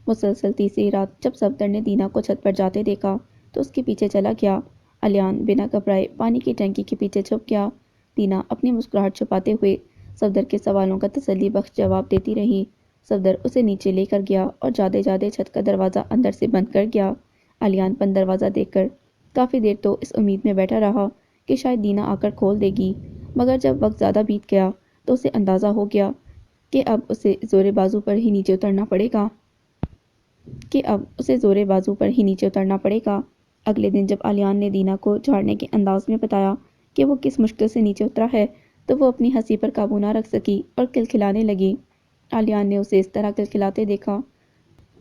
مسلسل تیسری رات جب صفدر نے دینا کو چھت پر جاتے دیکھا تو اس کے پیچھے چلا گیا۔ الیان بنا گھبرائے پانی کی ٹینکی کے پیچھے چھپ گیا۔ دینا اپنی مسکراہٹ چھپاتے ہوئے صفدر کے سوالوں کا تسلی بخش جواب دیتی رہی۔ صفدر اسے نیچے لے کر گیا اور جاتے جاتے چھت کا دروازہ اندر سے بند کر گیا۔ الیان بند دروازہ دیکھ کر کافی دیر تو اس امید میں بیٹھا رہا کہ شاید دینا آ کر کھول دے گی، مگر جب وقت زیادہ بیت گیا تو اسے اندازہ ہو گیا کہ اب اسے زور بازو پر ہی نیچے اترنا پڑے گا۔ اگلے دن جب الیان نے دینا کو جھاڑنے کے انداز میں بتایا کہ وہ کس مشکل سے نیچے اترا ہے تو وہ اپنی ہنسی پر قابو نہ رکھ سکی اور کلکھلانے لگی۔ الیان نے اسے اس طرح کلکھلاتے دیکھا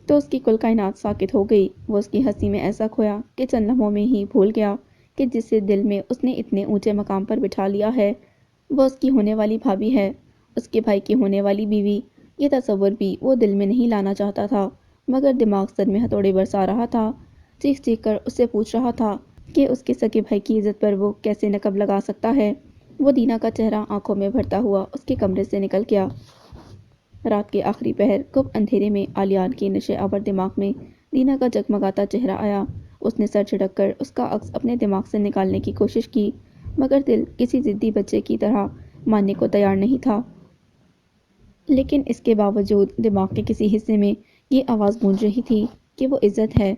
تو اس کی کل کائنات ساکت ہو گئی۔ وہ اس کی ہنسی میں ایسا کھویا کہ چند لمحوں میں ہی بھول گیا کہ جسے دل میں اس نے اتنے اونچے مقام پر بٹھا لیا ہے وہ اس کی ہونے والی بھابھی ہے، اس کے بھائی کی ہونے والی بیوی۔ یہ تصور بھی وہ دل میں نہیں لانا چاہتا تھا، مگر دماغ سر میں ہتھوڑے برسا رہا تھا، چیخ چیخ کر اس سے پوچھ رہا تھا کہ اس کے سگے بھائی کی عزت پر وہ کیسے نقب لگا سکتا ہے۔ وہ دینا کا چہرہ آنکھوں میں بھرتا ہوا اس کے کمرے سے نکل گیا۔ رات کے آخری پہر گپ اندھیرے میں الیان کے نشے آور دماغ میں دینا کا جگمگاتا چہرہ آیا۔ اس نے سر جھٹک کر اس کا عکس اپنے دماغ سے نکالنے کی کوشش کی، مگر دل کسی ضدی بچے کی طرح ماننے کو تیار نہیں تھا۔ لیکن اس کے باوجود دماغ کے کسی حصے میں یہ آواز گونج رہی تھی کہ وہ عزت ہے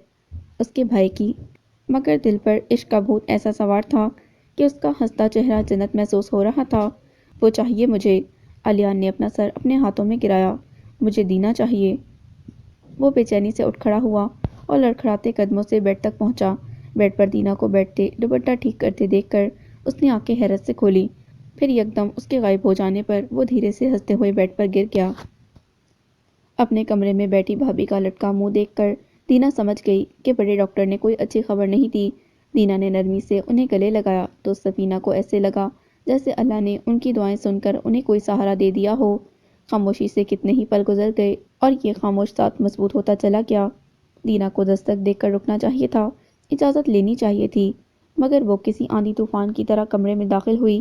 اس کے بھائی کی، مگر دل پر عشق کا بھوت ایسا سوار تھا کہ اس کا ہنستا چہرہ جنت محسوس ہو رہا تھا۔ وہ چاہیے مجھے۔ الیان نے اپنا سر اپنے ہاتھوں میں گرایا۔ مجھے دینا چاہیے۔ وہ بے چینی سے اٹھ کھڑا ہوا اور لڑکھڑاتے قدموں سے بیڈ تک پہنچا۔ بیڈ پر دینا کو بیٹھتے دوپٹہ ٹھیک کرتے دیکھ کر اس نے آنکھیں حیرت سے کھولی، پھر یکدم اس کے غائب ہو جانے پر وہ دھیرے سے ہنستے ہوئے بیڈ پر گر گیا۔ اپنے کمرے میں بیٹھی بھابھی کا لٹکا منہ دیکھ کر دینا سمجھ گئی کہ بڑے ڈاکٹر نے کوئی اچھی خبر نہیں دی۔ دینا نے نرمی سے انہیں گلے لگایا تو سفینہ کو ایسے لگا جیسے اللہ نے ان کی دعائیں سن کر انہیں کوئی سہارا دے دیا ہو۔ خاموشی سے کتنے ہی پل گزر گئے اور یہ خاموش ساتھ مضبوط ہوتا چلا گیا۔ دینا کو دستک دے کر رکنا چاہیے تھا، اجازت لینی چاہیے تھی، مگر وہ کسی آندھی طوفان کی طرح کمرے میں داخل ہوئی۔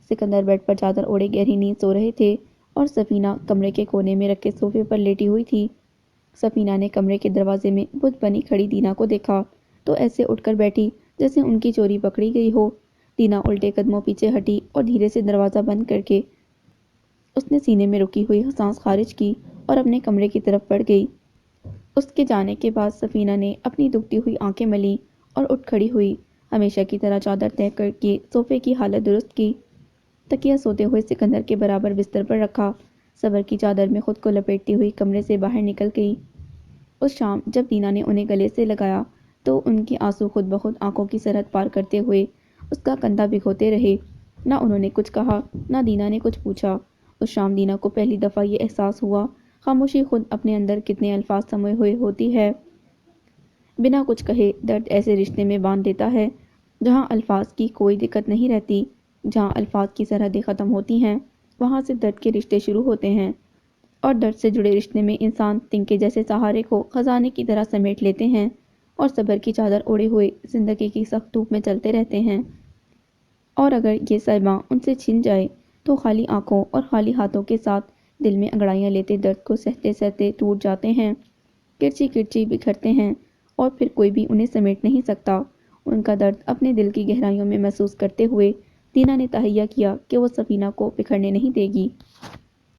سکندر بیڈ پر چادر اوڑھے گہری نیند سو رہے تھے اور سفینہ کمرے کے کونے میں رکھے صوفے پر لیٹی ہوئی تھی۔ سفینہ نے کمرے کے دروازے میں بت بنی کھڑی دینا کو دیکھا تو ایسے اٹھ کر بیٹھی جیسے ان کی چوری پکڑی گئی ہو۔ دینا الٹے قدموں پیچھے ہٹی اور دھیرے سے دروازہ بند کر کے اس نے سینے میں رکی ہوئی سانس خارج کی اور اپنے کمرے کی طرف بڑھ گئی۔ اس کے جانے کے بعد سفینہ نے اپنی دکھتی ہوئی آنکھیں ملیں اور اٹھ کھڑی ہوئی۔ ہمیشہ کی طرح چادر طے کر کے صوفے کی حالت درست کی، تکیہ سوتے ہوئے سکندر کے برابر بستر پر رکھا، صبر کی چادر میں خود کو لپیٹتی ہوئی کمرے سے باہر نکل گئی۔ اس شام جب دینا نے انہیں گلے سے لگایا تو ان کے آنسو خود بخود آنکھوں کی سرحد پار کرتے ہوئے اس کا کندھا بھگوتے رہے۔ نہ انہوں نے کچھ کہا، نہ دینا نے کچھ پوچھا۔ اس شام دینا کو پہلی دفعہ یہ احساس ہوا خاموشی خود اپنے اندر کتنے الفاظ سموئے ہوئے ہوتی ہے۔ بنا کچھ کہے درد ایسے رشتے میں باندھ دیتا ہے جہاں الفاظ کی کوئی دقت نہیں رہتی۔ جہاں الفاظ کی سرحدیں ختم ہوتی ہیں وہاں سے درد کے رشتے شروع ہوتے ہیں، اور درد سے جڑے رشتے میں انسان تنکے جیسے سہارے کو خزانے کی طرح سمیٹ لیتے ہیں اور صبر کی چادر اوڑھے ہوئے زندگی کی سخت دھوپ میں چلتے رہتے ہیں۔ اور اگر یہ صیباں ان سے چھن جائے تو خالی آنکھوں اور خالی ہاتھوں کے ساتھ دل میں انگڑائیاں لیتے درد کو سہتے سہتے ٹوٹ جاتے ہیں، کرچی کرچی بکھرتے ہیں، اور پھر کوئی بھی انہیں سمیٹ نہیں سکتا۔ ان کا درد اپنے دل کی گہرائیوں میں محسوس کرتے ہوئے دینا نے تہیہ کیا کہ وہ سفینہ کو بکھرنے نہیں دے گی۔